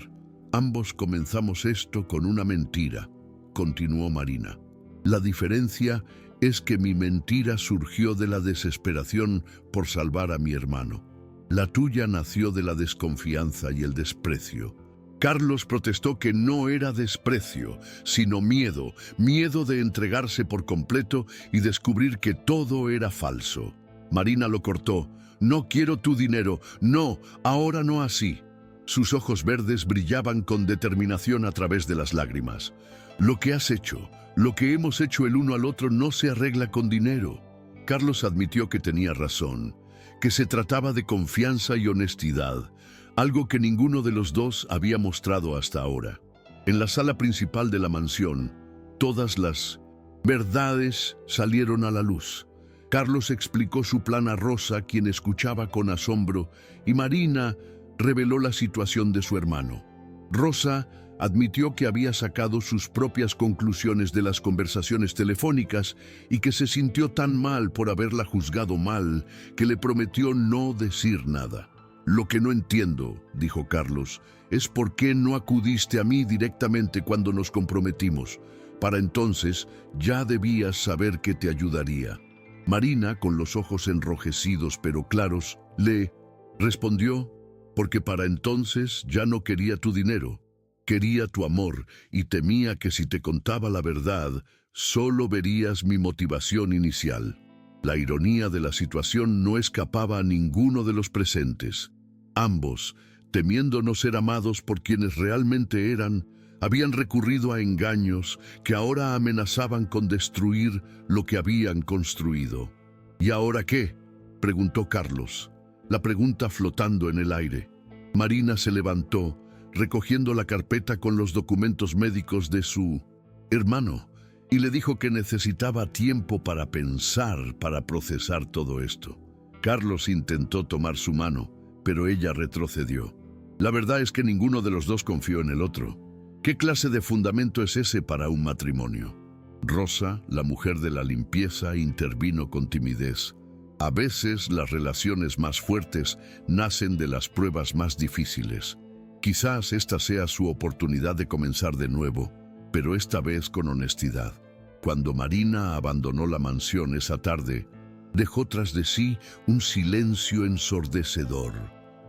A: Ambos comenzamos esto con una mentira, continuó Marina. La diferencia es que mi mentira surgió de la desesperación por salvar a mi hermano. La tuya nació de la desconfianza y el desprecio. Carlos protestó que no era desprecio, sino miedo, miedo de entregarse por completo y descubrir que todo era falso. Marina lo cortó. No quiero tu dinero, no, ahora no así. Sus ojos verdes brillaban con determinación a través de las lágrimas. Lo que has hecho, lo que hemos hecho el uno al otro no se arregla con dinero. Carlos admitió que tenía razón, que se trataba de confianza y honestidad, algo que ninguno de los dos había mostrado hasta ahora. En la sala principal de la mansión, todas las Verdades salieron a la luz. Carlos explicó su plan a Rosa, quien escuchaba con asombro, y Marina reveló la situación de su hermano. Rosa admitió que había sacado sus propias conclusiones de las conversaciones telefónicas y que se sintió tan mal por haberla juzgado mal que le prometió no decir nada. «Lo que no entiendo», dijo Carlos, «es por qué no acudiste a mí directamente cuando nos comprometimos. Para entonces ya debías saber que te ayudaría». Marina, con los ojos enrojecidos pero claros, le respondió: «Porque para entonces ya no quería tu dinero. Quería tu amor y temía que si te contaba la verdad, solo verías mi motivación inicial». La ironía de la situación no escapaba a ninguno de los presentes. Ambos, temiendo no ser amados por quienes realmente eran, habían recurrido a engaños que ahora amenazaban con destruir lo que habían construido. «¿Y ahora qué?», preguntó Carlos, la pregunta flotando en el aire. Marina se levantó, recogiendo la carpeta con los documentos médicos de su hermano, y le dijo que necesitaba tiempo para pensar, para procesar todo esto. Carlos intentó tomar su mano, pero ella retrocedió. La verdad es que ninguno de los dos confió en el otro. ¿Qué clase de fundamento es ese para un matrimonio? Rosa, la mujer de la limpieza, intervino con timidez. A veces las relaciones más fuertes nacen de las pruebas más difíciles. Quizás esta sea su oportunidad de comenzar de nuevo, pero esta vez con honestidad. Cuando Marina abandonó la mansión esa tarde, dejó tras de sí un silencio ensordecedor.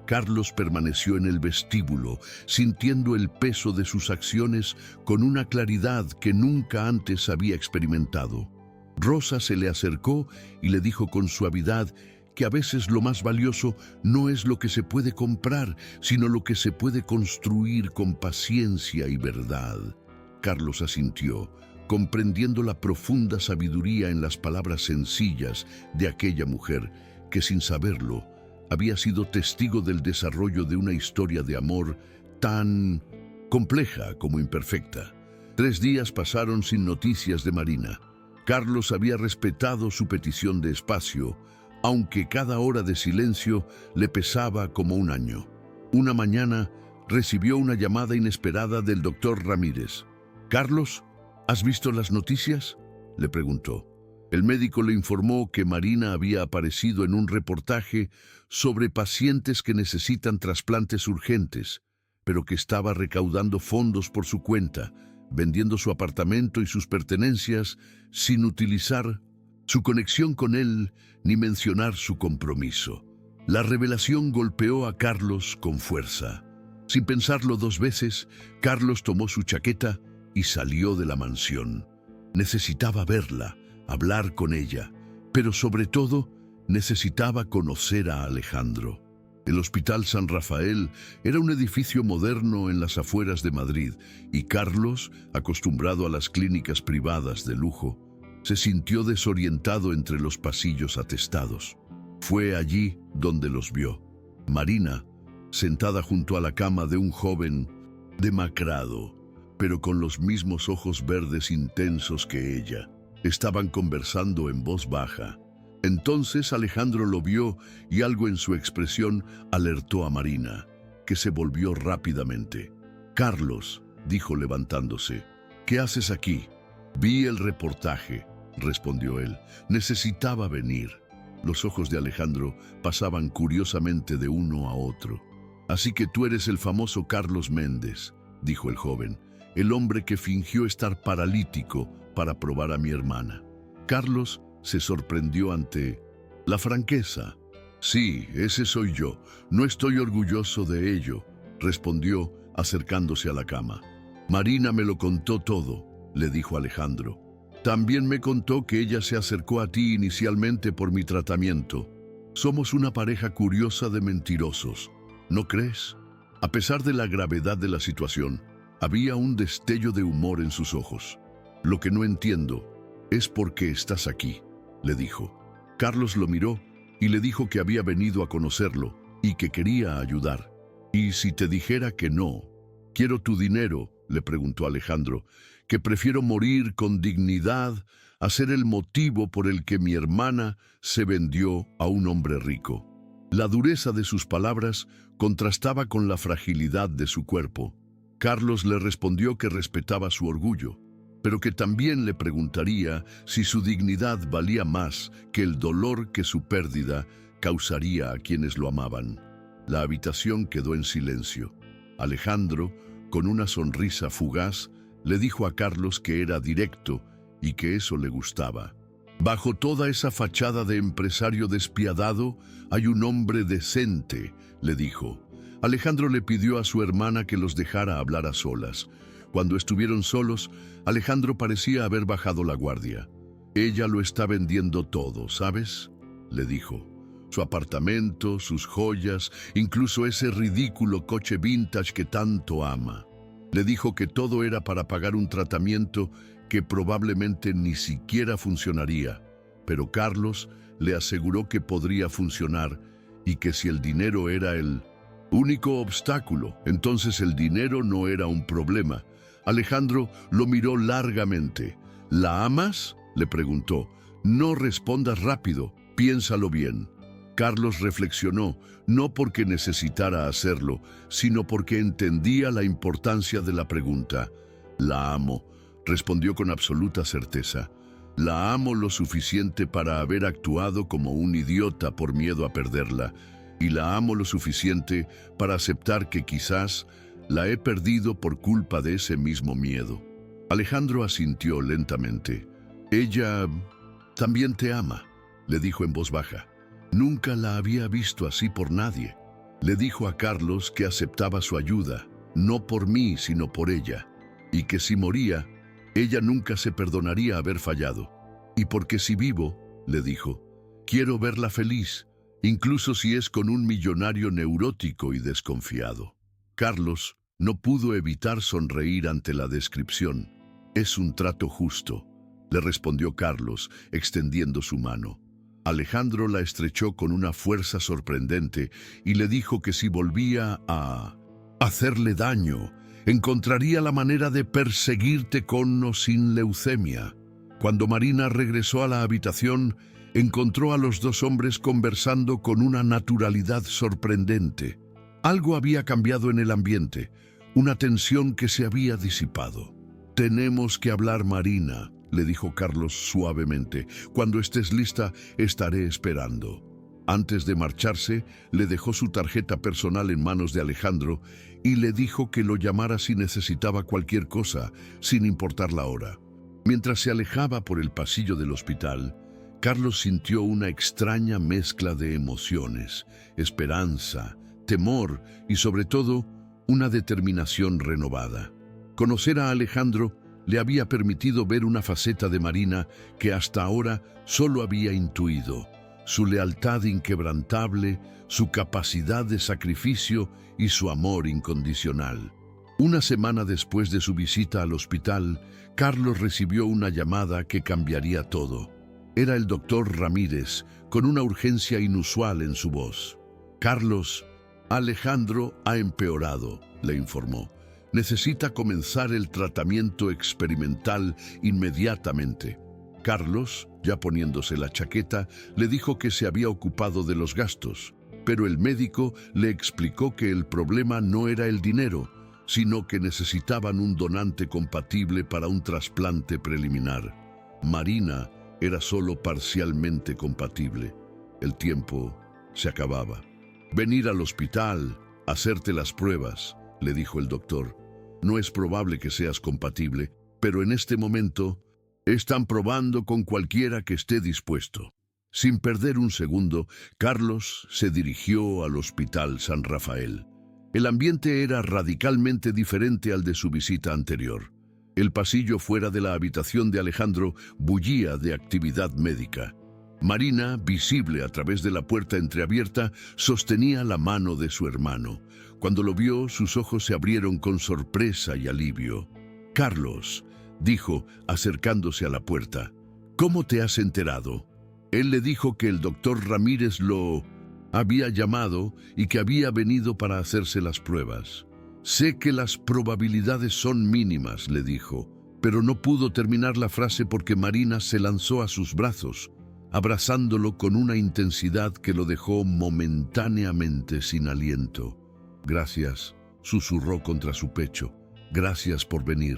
A: Carlos permaneció en el vestíbulo, sintiendo el peso de sus acciones con una claridad que nunca antes había experimentado. Rosa se le acercó y le dijo con suavidad que a veces lo más valioso no es lo que se puede comprar, sino lo que se puede construir con paciencia y verdad. Carlos asintió, comprendiendo la profunda sabiduría en las palabras sencillas de aquella mujer que, sin saberlo, había sido testigo del desarrollo de una historia de amor tan compleja como imperfecta. 3 días pasaron sin noticias de Marina. Carlos había respetado su petición de espacio, aunque cada hora de silencio le pesaba como un año. Una mañana recibió una llamada inesperada del doctor Ramírez. «Carlos, ¿has visto las noticias?», le preguntó. El médico le informó que Marina había aparecido en un reportaje sobre pacientes que necesitan trasplantes urgentes, pero que estaba recaudando fondos por su cuenta, vendiendo su apartamento y sus pertenencias sin utilizar su conexión con él ni mencionar su compromiso. La revelación golpeó a Carlos con fuerza. Sin pensarlo 2 veces, Carlos tomó su chaqueta y salió de la mansión. Necesitaba verla, hablar con ella, pero sobre todo necesitaba conocer a Alejandro. El Hospital San Rafael era un edificio moderno en las afueras de Madrid y Carlos, acostumbrado a las clínicas privadas de lujo, se sintió desorientado entre los pasillos atestados. Fue allí donde los vio. Marina, sentada junto a la cama de un joven demacrado, pero con los mismos ojos verdes intensos que ella. Estaban conversando en voz baja. Entonces Alejandro lo vio y algo en su expresión alertó a Marina, que se volvió rápidamente. «Carlos», dijo levantándose, «¿qué haces aquí?». «Vi el reportaje», respondió él. «Necesitaba venir». Los ojos de Alejandro pasaban curiosamente de uno a otro. «Así que tú eres el famoso Carlos Méndez», dijo el joven, «el hombre que fingió estar paralítico para probar a mi hermana». Carlos se sorprendió ante la franqueza. «Sí, ese soy yo. No estoy orgulloso de ello», respondió acercándose a la cama. «Marina me lo contó todo», le dijo Alejandro. «También me contó que ella se acercó a ti inicialmente por mi tratamiento. Somos una pareja curiosa de mentirosos, ¿no crees?». A pesar de la gravedad de la situación, había un destello de humor en sus ojos. «Lo que no entiendo es por qué estás aquí», le dijo. Carlos lo miró y le dijo que había venido a conocerlo y que quería ayudar. «¿Y si te dijera que no? Quiero tu dinero», le preguntó Alejandro, «que prefiero morir con dignidad a ser el motivo por el que mi hermana se vendió a un hombre rico. La dureza de sus palabras contrastaba con la fragilidad de su cuerpo. Carlos le respondió que respetaba su orgullo, pero que también le preguntaría si su dignidad valía más que el dolor que su pérdida causaría a quienes lo amaban. La habitación quedó en silencio. Alejandro, con una sonrisa fugaz, le dijo a Carlos que era directo y que eso le gustaba. Bajo toda esa fachada de empresario despiadado hay un hombre decente, le dijo. Alejandro le pidió a su hermana que los dejara hablar a solas. Cuando estuvieron solos, Alejandro parecía haber bajado la guardia. Ella lo está vendiendo todo, ¿sabes?, le dijo. Su apartamento, sus joyas, incluso ese ridículo coche vintage que tanto ama. Le dijo que todo era para pagar un tratamiento que probablemente ni siquiera funcionaría, pero Carlos le aseguró que podría funcionar y que si el dinero era el único obstáculo, entonces el dinero no era un problema. Alejandro lo miró largamente. ¿La amas?, le preguntó. No respondas rápido, piénsalo bien. Carlos reflexionó, no porque necesitara hacerlo, sino porque entendía la importancia de la pregunta. La amo, respondió con absoluta certeza. La amo lo suficiente para haber actuado como un idiota por miedo a perderla, y la amo lo suficiente para aceptar que quizás la he perdido por culpa de ese mismo miedo. Alejandro asintió lentamente. Ella también te ama, le dijo en voz baja. Nunca la había visto así por nadie. Le dijo a Carlos que aceptaba su ayuda, no por mí, sino por ella, y que si moría, ella nunca se perdonaría haber fallado. Y porque si vivo, le dijo, quiero verla feliz, incluso si es con un millonario neurótico y desconfiado. Carlos no pudo evitar sonreír ante la descripción. Es un trato justo, le respondió Carlos, extendiendo su mano. Alejandro la estrechó con una fuerza sorprendente y le dijo que si volvía a hacerle daño, encontraría la manera de perseguirte con o sin leucemia. Cuando Marina regresó a la habitación, encontró a los dos hombres conversando con una naturalidad sorprendente. Algo había cambiado en el ambiente, una tensión que se había disipado. «Tenemos que hablar, Marina», le dijo Carlos suavemente. «Cuando estés lista, estaré esperando». Antes de marcharse, le dejó su tarjeta personal en manos de Alejandro y le dijo que lo llamara si necesitaba cualquier cosa, sin importar la hora. Mientras se alejaba por el pasillo del hospital, Carlos sintió una extraña mezcla de emociones, esperanza, temor y sobre todo una determinación renovada. Conocer a Alejandro le había permitido ver una faceta de Marina que hasta ahora solo había intuido: su lealtad inquebrantable, su capacidad de sacrificio y su amor incondicional. Una semana después de su visita al hospital, Carlos recibió una llamada que cambiaría todo. Era el doctor Ramírez, con una urgencia inusual en su voz. «Carlos, Alejandro ha empeorado», le informó. «Necesita comenzar el tratamiento experimental inmediatamente». Carlos, ya poniéndose la chaqueta, le dijo que se había ocupado de los gastos, pero el médico le explicó que el problema no era el dinero, sino que necesitaban un donante compatible para un trasplante preliminar. Marina era solo parcialmente compatible. El tiempo se acababa. «Venir al hospital, hacerte las pruebas», le dijo el doctor. «No es probable que seas compatible, pero en este momento están probando con cualquiera que esté dispuesto». Sin perder un segundo, Carlos se dirigió al Hospital San Rafael. El ambiente era radicalmente diferente al de su visita anterior. El pasillo fuera de la habitación de Alejandro bullía de actividad médica. Marina, visible a través de la puerta entreabierta, sostenía la mano de su hermano. Cuando lo vio, sus ojos se abrieron con sorpresa y alivio. «Carlos», dijo, acercándose a la puerta, «¿cómo te has enterado?» Él le dijo que el doctor Ramírez lo había llamado y que había venido para hacerse las pruebas. «Sé que las probabilidades son mínimas», le dijo, pero no pudo terminar la frase porque Marina se lanzó a sus brazos, abrazándolo con una intensidad que lo dejó momentáneamente sin aliento. «Gracias», susurró contra su pecho. «Gracias por venir».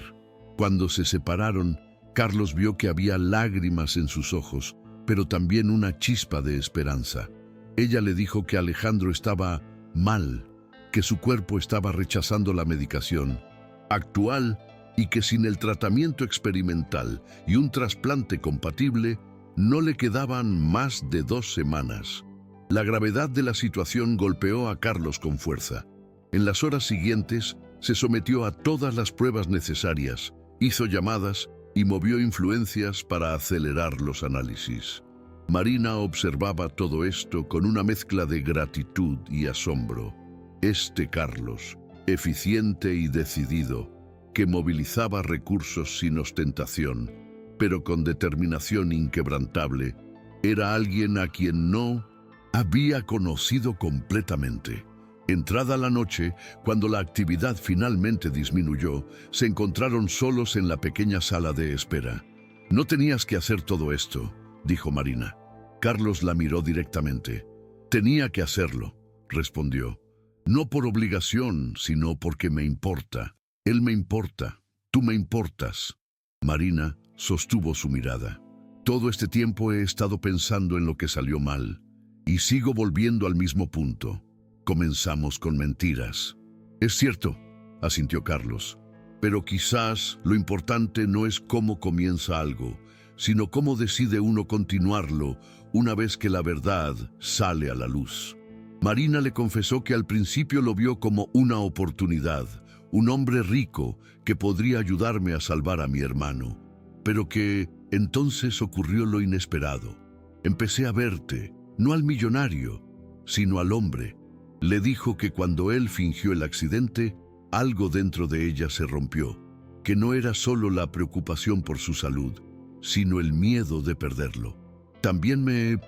A: Cuando se separaron, Carlos vio que había lágrimas en sus ojos, pero también una chispa de esperanza. Ella le dijo que Alejandro estaba mal, que su cuerpo estaba rechazando la medicación actual y que sin el tratamiento experimental y un trasplante compatible, no le quedaban más de 2 semanas. La gravedad de la situación golpeó a Carlos con fuerza. En las horas siguientes, se sometió a todas las pruebas necesarias, hizo llamadas y movió influencias para acelerar los análisis. Marina observaba todo esto con una mezcla de gratitud y asombro. Este Carlos, eficiente y decidido, que movilizaba recursos sin ostentación, pero con determinación inquebrantable, era alguien a quien no había conocido completamente. Entrada la noche, cuando la actividad finalmente disminuyó, se encontraron solos en la pequeña sala de espera. «No tenías que hacer todo esto», dijo Marina. Carlos la miró directamente. «Tenía que hacerlo», respondió. «No por obligación, sino porque me importa. Él me importa. Tú me importas». Marina sostuvo su mirada. «Todo este tiempo he estado pensando en lo que salió mal, y sigo volviendo al mismo punto. Comenzamos con mentiras». «Es cierto», asintió Carlos, «pero quizás lo importante no es cómo comienza algo, sino cómo decide uno continuarlo una vez que la verdad sale a la luz». Marina le confesó que al principio lo vio como una oportunidad, un hombre rico que podría ayudarme a salvar a mi hermano, pero que entonces ocurrió lo inesperado. «Empecé a verte, no al millonario, sino al hombre». Le dijo que cuando él fingió el accidente, algo dentro de ella se rompió, que no era solo la preocupación por su salud, sino el miedo de perderlo. «También me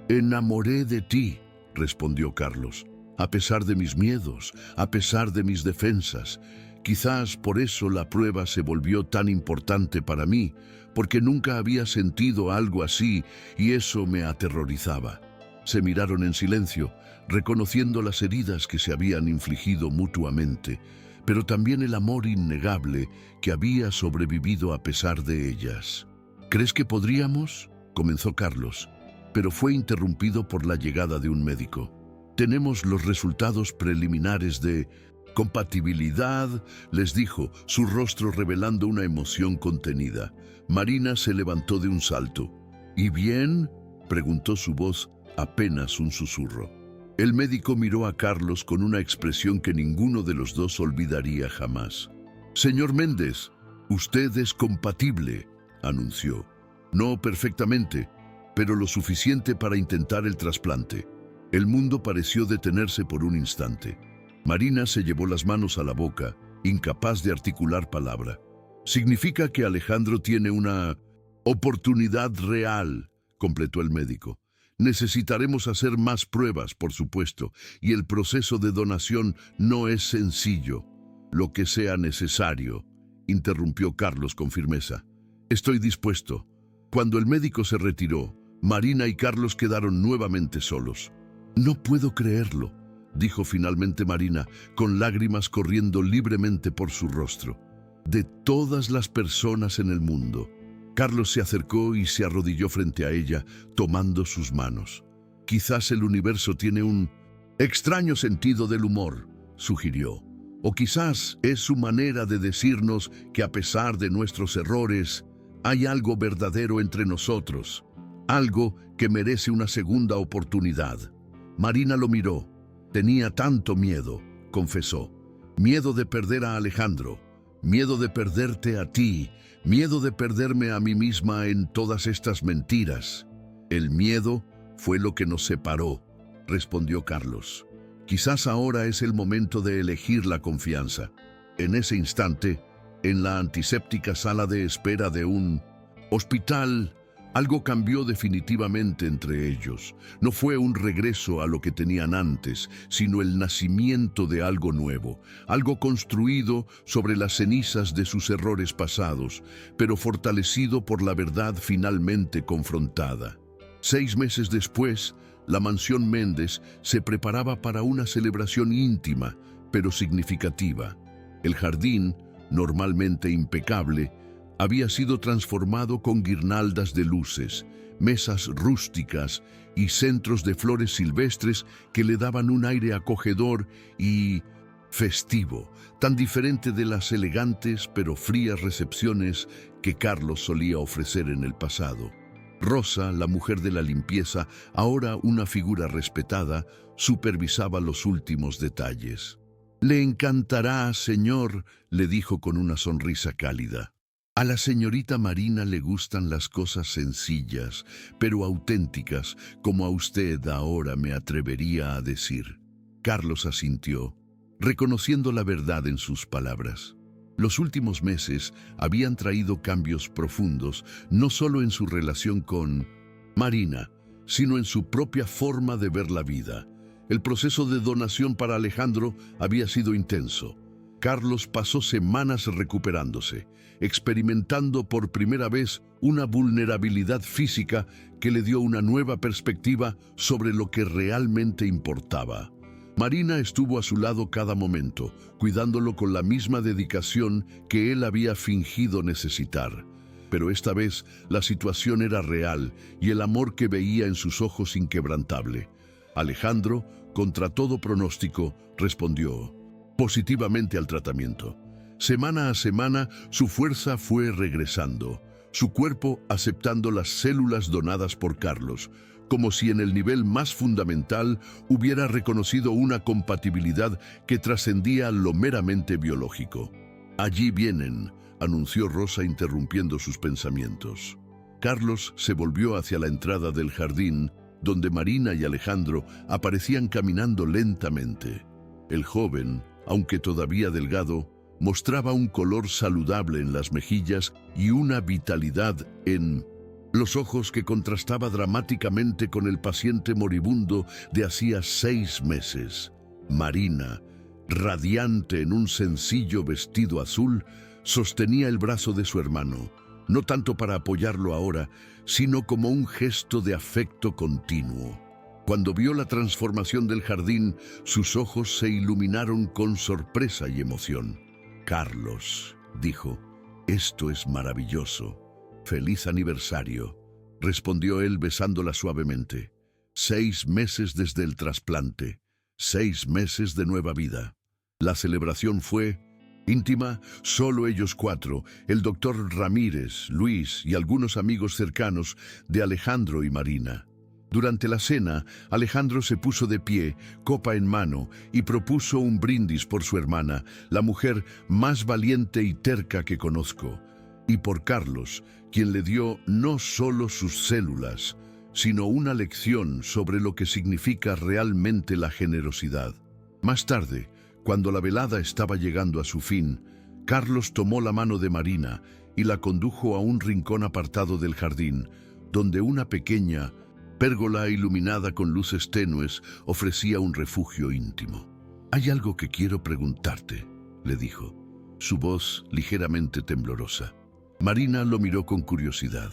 A: enamoré de ti», respondió Carlos, «a pesar de mis miedos, a pesar de mis defensas. Quizás por eso la prueba se volvió tan importante para mí, porque nunca había sentido algo así y eso me aterrorizaba». Se miraron en silencio, reconociendo las heridas que se habían infligido mutuamente, pero también el amor innegable que había sobrevivido a pesar de ellas. «¿Crees que podríamos?», comenzó Carlos, pero fue interrumpido por la llegada de un médico. «Tenemos los resultados preliminares de compatibilidad», les dijo, su rostro revelando una emoción contenida. Marina se levantó de un salto. «¿Y bien?», preguntó su voz, apenas un susurro. El médico miró a Carlos con una expresión que ninguno de los dos olvidaría jamás. «Señor Méndez, usted es compatible», anunció. «No perfectamente, pero lo suficiente para intentar el trasplante». El mundo pareció detenerse por un instante. Marina se llevó las manos a la boca, incapaz de articular palabra. «Significa que Alejandro tiene una oportunidad real», completó el médico. «Necesitaremos hacer más pruebas, por supuesto, y el proceso de donación no es sencillo». «Lo que sea necesario», interrumpió Carlos con firmeza. «Estoy dispuesto». Cuando el médico se retiró, Marina y Carlos quedaron nuevamente solos. «No puedo creerlo», dijo finalmente Marina, con lágrimas corriendo libremente por su rostro. «De todas las personas en el mundo». Carlos se acercó y se arrodilló frente a ella, tomando sus manos. «Quizás el universo tiene un extraño sentido del humor», sugirió. «O quizás es su manera de decirnos que a pesar de nuestros errores, hay algo verdadero entre nosotros, algo que merece una segunda oportunidad». Marina lo miró. «Tenía tanto miedo», confesó. «Miedo de perder a Alejandro, miedo de perderte a ti, miedo de perderme a mí misma en todas estas mentiras». «El miedo fue lo que nos separó», respondió Carlos. «Quizás ahora es el momento de elegir la confianza». En ese instante, en la antiséptica sala de espera de un hospital, Algo cambió definitivamente entre ellos. No fue un regreso a lo que tenían antes, sino el nacimiento de algo nuevo, algo construido sobre las cenizas de sus errores pasados, pero fortalecido por la verdad finalmente confrontada. 6 meses después, la mansión Méndez se preparaba para una celebración íntima, pero significativa. El jardín, normalmente impecable, había sido transformado con guirnaldas de luces, mesas rústicas y centros de flores silvestres que le daban un aire acogedor y festivo, tan diferente de las elegantes pero frías recepciones que Carlos solía ofrecer en el pasado. Rosa, la mujer de la limpieza, ahora una figura respetada, supervisaba los últimos detalles. «Le encantará, señor», le dijo con una sonrisa cálida. «A la señorita Marina le gustan las cosas sencillas, pero auténticas, como a usted ahora me atrevería a decir». Carlos asintió, reconociendo la verdad en sus palabras. Los últimos meses habían traído cambios profundos, no solo en su relación con Marina, sino en su propia forma de ver la vida. El proceso de donación para Alejandro había sido intenso. Carlos pasó semanas recuperándose, experimentando por primera vez una vulnerabilidad física que le dio una nueva perspectiva sobre lo que realmente importaba. Marina estuvo a su lado cada momento, cuidándolo con la misma dedicación que él había fingido necesitar. Pero esta vez la situación era real y el amor que veía en sus ojos inquebrantable. Alejandro, contra todo pronóstico, respondió positivamente al tratamiento. Semana a semana, su fuerza fue regresando, su cuerpo aceptando las células donadas por Carlos, como si en el nivel más fundamental hubiera reconocido una compatibilidad que trascendía lo meramente biológico. «Allí vienen», anunció Rosa interrumpiendo sus pensamientos. Carlos se volvió hacia la entrada del jardín, donde Marina y Alejandro aparecían caminando lentamente. El joven, aunque todavía delgado, mostraba un color saludable en las mejillas y una vitalidad en los ojos que contrastaba dramáticamente con el paciente moribundo de hacía 6 meses. Marina, radiante en un sencillo vestido azul, sostenía el brazo de su hermano, no tanto para apoyarlo ahora, sino como un gesto de afecto continuo. Cuando vio la transformación del jardín, sus ojos se iluminaron con sorpresa y emoción. «Carlos», dijo, «esto es maravilloso. Feliz aniversario», respondió él besándola suavemente. 6 meses desde el trasplante, 6 meses de nueva vida. La celebración fue íntima, solo ellos 4, el doctor Ramírez, Luis y algunos amigos cercanos de Alejandro y Marina. Durante la cena, Alejandro se puso de pie, copa en mano, y propuso un brindis por su hermana, la mujer más valiente y terca que conozco, y por Carlos, quien le dio no solo sus células, sino una lección sobre lo que significa realmente la generosidad. Más tarde, cuando la velada estaba llegando a su fin, Carlos tomó la mano de Marina y la condujo a un rincón apartado del jardín, donde una pequeña pérgola iluminada con luces tenues ofrecía un refugio íntimo. «Hay algo que quiero preguntarte», le dijo, su voz ligeramente temblorosa. Marina lo miró con curiosidad.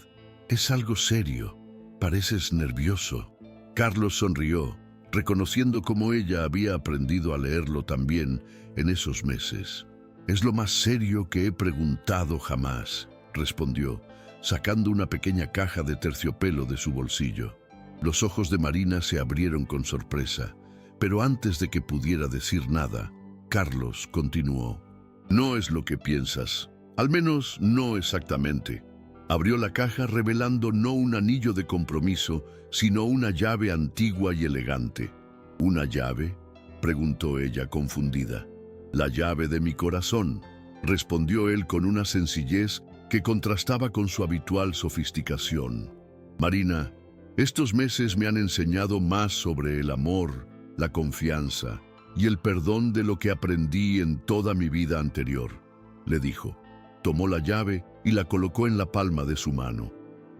A: «Es algo serio. Pareces nervioso». Carlos sonrió, reconociendo cómo ella había aprendido a leerlo también en esos meses. «Es lo más serio que he preguntado jamás», respondió, sacando una pequeña caja de terciopelo de su bolsillo. Los ojos de Marina se abrieron con sorpresa, pero antes de que pudiera decir nada, Carlos continuó. «No es lo que piensas, al menos no exactamente». Abrió la caja revelando no un anillo de compromiso, sino una llave antigua y elegante. «¿Una llave?», preguntó ella confundida. «La llave de mi corazón», respondió él con una sencillez que contrastaba con su habitual sofisticación. «Marina, estos meses me han enseñado más sobre el amor, la confianza y el perdón de lo que aprendí en toda mi vida anterior», le dijo. Tomó la llave y la colocó en la palma de su mano.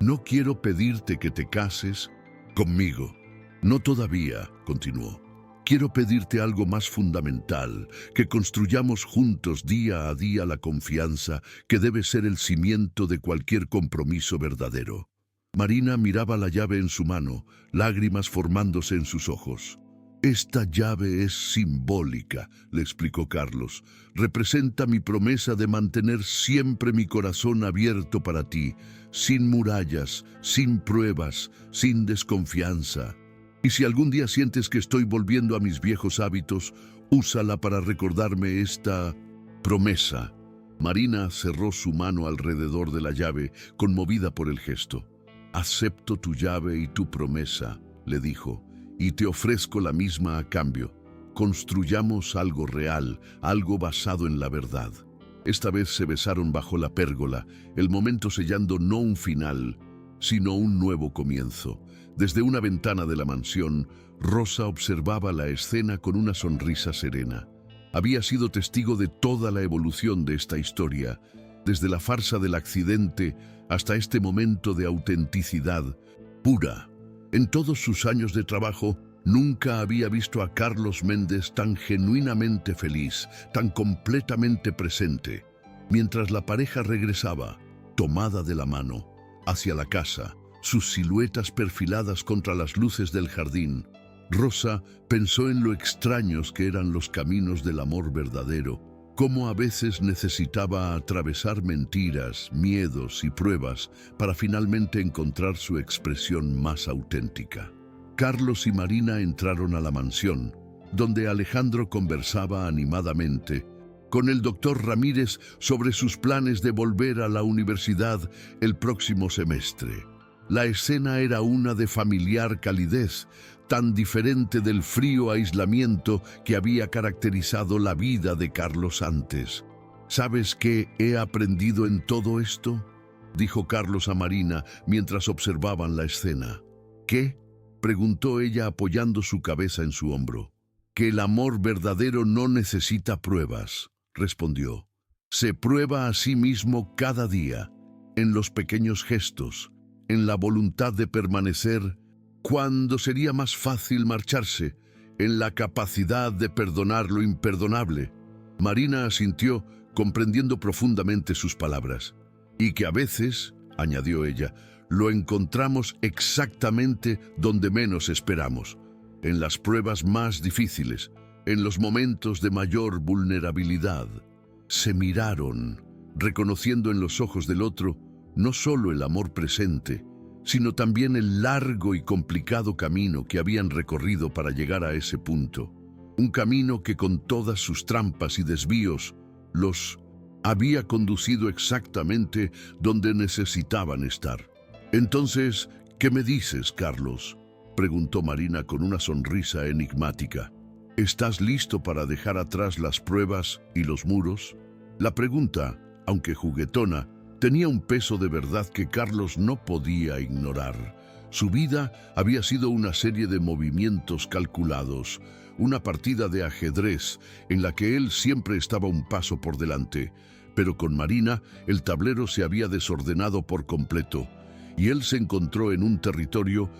A: No quiero pedirte que te cases conmigo. No todavía, continuó. Quiero pedirte algo más fundamental, que construyamos juntos día a día la confianza que debe ser el cimiento de cualquier compromiso verdadero. Marina miraba la llave en su mano, lágrimas formándose en sus ojos. Esta llave es simbólica, le explicó Carlos. Representa mi promesa de mantener siempre mi corazón abierto para ti, sin murallas, sin pruebas, sin desconfianza. Y si algún día sientes que estoy volviendo a mis viejos hábitos, úsala para recordarme esta promesa. Marina cerró su mano alrededor de la llave, conmovida por el gesto. Acepto tu llave y tu promesa, le dijo, y te ofrezco la misma a cambio. Construyamos algo real, algo basado en la verdad. Esta vez se besaron bajo la pérgola, el momento sellando no un final, sino un nuevo comienzo. Desde una ventana de la mansión, Rosa observaba la escena con una sonrisa serena. Había sido testigo de toda la evolución de esta historia, desde la farsa del accidente hasta este momento de autenticidad pura. En todos sus años de trabajo, nunca había visto a Carlos Méndez tan genuinamente feliz, tan completamente presente. Mientras la pareja regresaba, tomada de la mano, hacia la casa, sus siluetas perfiladas contra las luces del jardín, Rosa pensó en lo extraños que eran los caminos del amor verdadero, cómo a veces necesitaba atravesar mentiras, miedos y pruebas para finalmente encontrar su expresión más auténtica. Carlos y Marina entraron a la mansión, donde Alejandro conversaba animadamente con el doctor Ramírez sobre sus planes de volver a la universidad el próximo semestre. La escena era una de familiar calidez, tan diferente del frío aislamiento que había caracterizado la vida de Carlos antes. ¿Sabes qué he aprendido en todo esto?, dijo Carlos a Marina mientras observaban la escena. ¿Qué?, preguntó ella apoyando su cabeza en su hombro. Que el amor verdadero no necesita pruebas, respondió. Se prueba a sí mismo cada día, en los pequeños gestos, en la voluntad de permanecer cuando sería más fácil marcharse, en la capacidad de perdonar lo imperdonable. Marina asintió, comprendiendo profundamente sus palabras. Y que a veces, añadió ella, lo encontramos exactamente donde menos esperamos, en las pruebas más difíciles, en los momentos de mayor vulnerabilidad. Se miraron, reconociendo en los ojos del otro no solo el amor presente, sino también el largo y complicado camino que habían recorrido para llegar a ese punto. Un camino que con todas sus trampas y desvíos los había conducido exactamente donde necesitaban estar. Entonces, ¿qué me dices, Carlos?, preguntó Marina con una sonrisa enigmática. ¿Estás listo para dejar atrás las pruebas y los muros? La pregunta, aunque juguetona, tenía un peso de verdad que Carlos no podía ignorar. Su vida había sido una serie de movimientos calculados, una partida de ajedrez en la que él siempre estaba un paso por delante. Pero con Marina el tablero se había desordenado por completo, y él se encontró en un territorio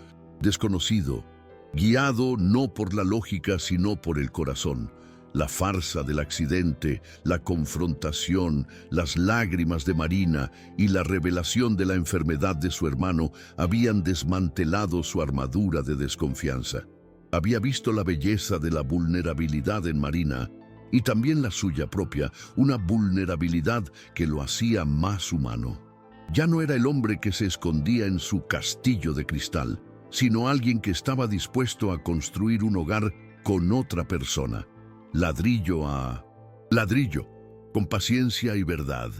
A: desconocido, guiado no por la lógica sino por el corazón. La farsa del accidente, la confrontación, las lágrimas de Marina y la revelación de la enfermedad de su hermano habían desmantelado su armadura de desconfianza. Había visto la belleza de la vulnerabilidad en Marina y también la suya propia, una vulnerabilidad que lo hacía más humano. Ya no era el hombre que se escondía en su castillo de cristal, sino alguien que estaba dispuesto a construir un hogar con otra persona. Ladrillo a ladrillo, con paciencia y verdad.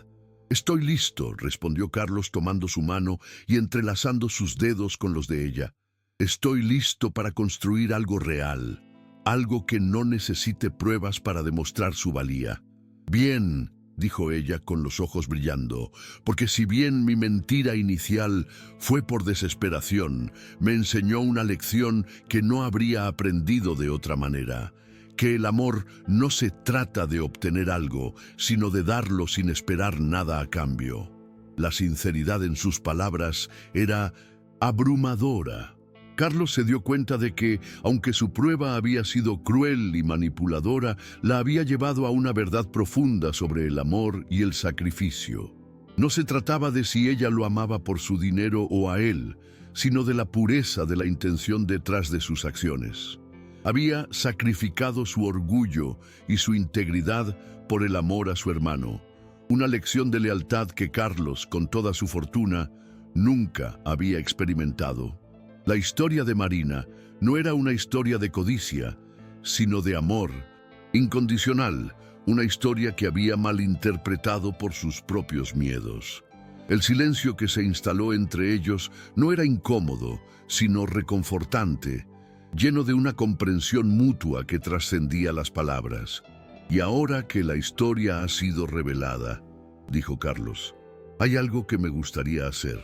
A: Estoy listo, respondió Carlos tomando su mano y entrelazando sus dedos con los de ella. Estoy listo para construir algo real, algo que no necesite pruebas para demostrar su valía. Bien, dijo ella con los ojos brillando, porque si bien mi mentira inicial fue por desesperación, me enseñó una lección que no habría aprendido de otra manera. Que el amor no se trata de obtener algo, sino de darlo sin esperar nada a cambio. La sinceridad en sus palabras era abrumadora. Carlos se dio cuenta de que, aunque su prueba había sido cruel y manipuladora, la había llevado a una verdad profunda sobre el amor y el sacrificio. No se trataba de si ella lo amaba por su dinero o a él, sino de la pureza de la intención detrás de sus acciones. Había sacrificado su orgullo y su integridad por el amor a su hermano, una lección de lealtad que Carlos, con toda su fortuna, nunca había experimentado. La historia de Marina no era una historia de codicia, sino de amor incondicional, una historia que había malinterpretado por sus propios miedos. El silencio que se instaló entre ellos no era incómodo, sino reconfortante, lleno de una comprensión mutua que trascendía las palabras. «Y ahora que la historia ha sido revelada», dijo Carlos, «hay algo que me gustaría hacer».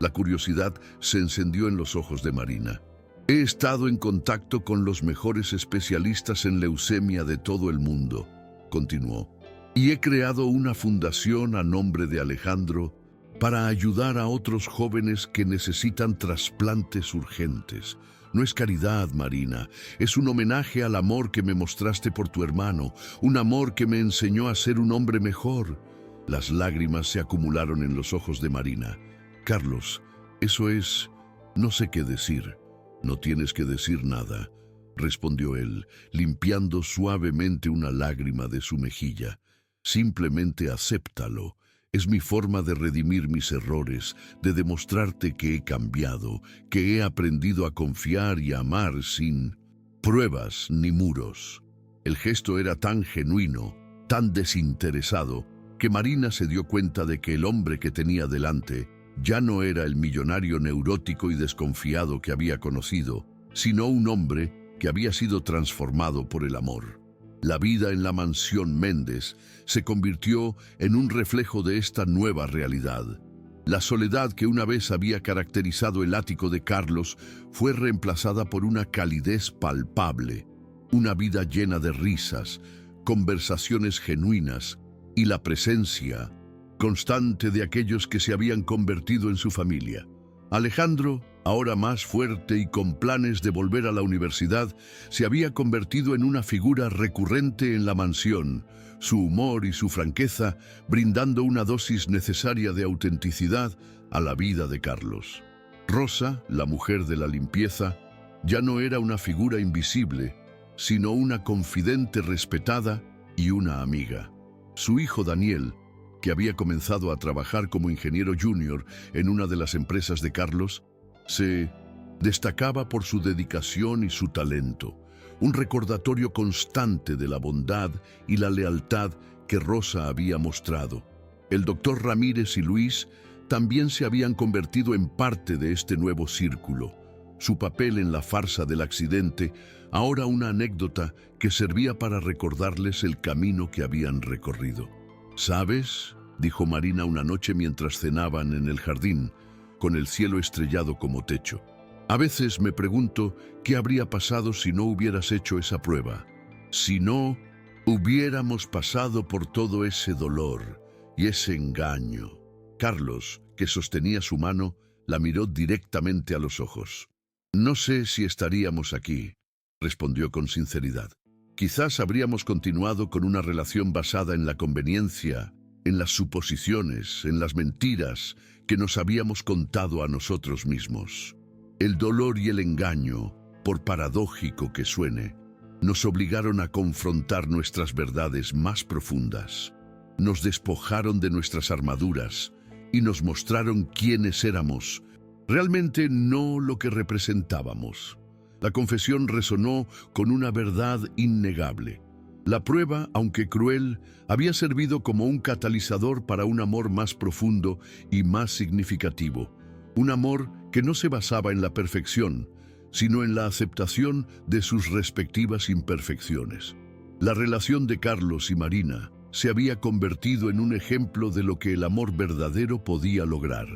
A: La curiosidad se encendió en los ojos de Marina. «He estado en contacto con los mejores especialistas en leucemia de todo el mundo», continuó, «y he creado una fundación a nombre de Alejandro para ayudar a otros jóvenes que necesitan trasplantes urgentes. No es caridad, Marina, es un homenaje al amor que me mostraste por tu hermano, un amor que me enseñó a ser un hombre mejor». Las lágrimas se acumularon en los ojos de Marina. «Carlos, eso es... no sé qué decir». «No tienes que decir nada», respondió él, limpiando suavemente una lágrima de su mejilla. «Simplemente acéptalo. Es mi forma de redimir mis errores, de demostrarte que he cambiado, que he aprendido a confiar y a amar sin pruebas ni muros». El gesto era tan genuino, tan desinteresado, que Marina se dio cuenta de que el hombre que tenía delante ya no era el millonario neurótico y desconfiado que había conocido, sino un hombre que había sido transformado por el amor. La vida en la mansión Méndez se convirtió en un reflejo de esta nueva realidad. La soledad que una vez había caracterizado el ático de Carlos fue reemplazada por una calidez palpable, una vida llena de risas, conversaciones genuinas y la presencia constante de aquellos que se habían convertido en su familia. Alejandro, ahora más fuerte y con planes de volver a la universidad, se había convertido en una figura recurrente en la mansión, su humor y su franqueza brindando una dosis necesaria de autenticidad a la vida de Carlos. Rosa, la mujer de la limpieza, ya no era una figura invisible, sino una confidente respetada y una amiga. Su hijo Daniel, que había comenzado a trabajar como ingeniero junior en una de las empresas de Carlos, se destacaba por su dedicación y su talento, un recordatorio constante de la bondad y la lealtad que Rosa había mostrado. El doctor Ramírez y Luis también se habían convertido en parte de este nuevo círculo. Su papel en la farsa del accidente, ahora una anécdota que servía para recordarles el camino que habían recorrido. «¿Sabes?», dijo Marina una noche mientras cenaban en el jardín, con el cielo estrellado como techo. «A veces me pregunto qué habría pasado si no hubieras hecho esa prueba. Si no hubiéramos pasado por todo ese dolor y ese engaño». Carlos, que sostenía su mano, la miró directamente a los ojos. «No sé si estaríamos aquí», respondió con sinceridad. «Quizás habríamos continuado con una relación basada en la conveniencia, en las suposiciones, en las mentiras que nos habíamos contado a nosotros mismos. El dolor y el engaño, por paradójico que suene, nos obligaron a confrontar nuestras verdades más profundas. Nos despojaron de nuestras armaduras y nos mostraron quiénes éramos, realmente no lo que representábamos». La confesión resonó con una verdad innegable. La prueba, aunque cruel, había servido como un catalizador para un amor más profundo y más significativo. Un amor que no se basaba en la perfección, sino en la aceptación de sus respectivas imperfecciones. La relación de Carlos y Marina se había convertido en un ejemplo de lo que el amor verdadero podía lograr.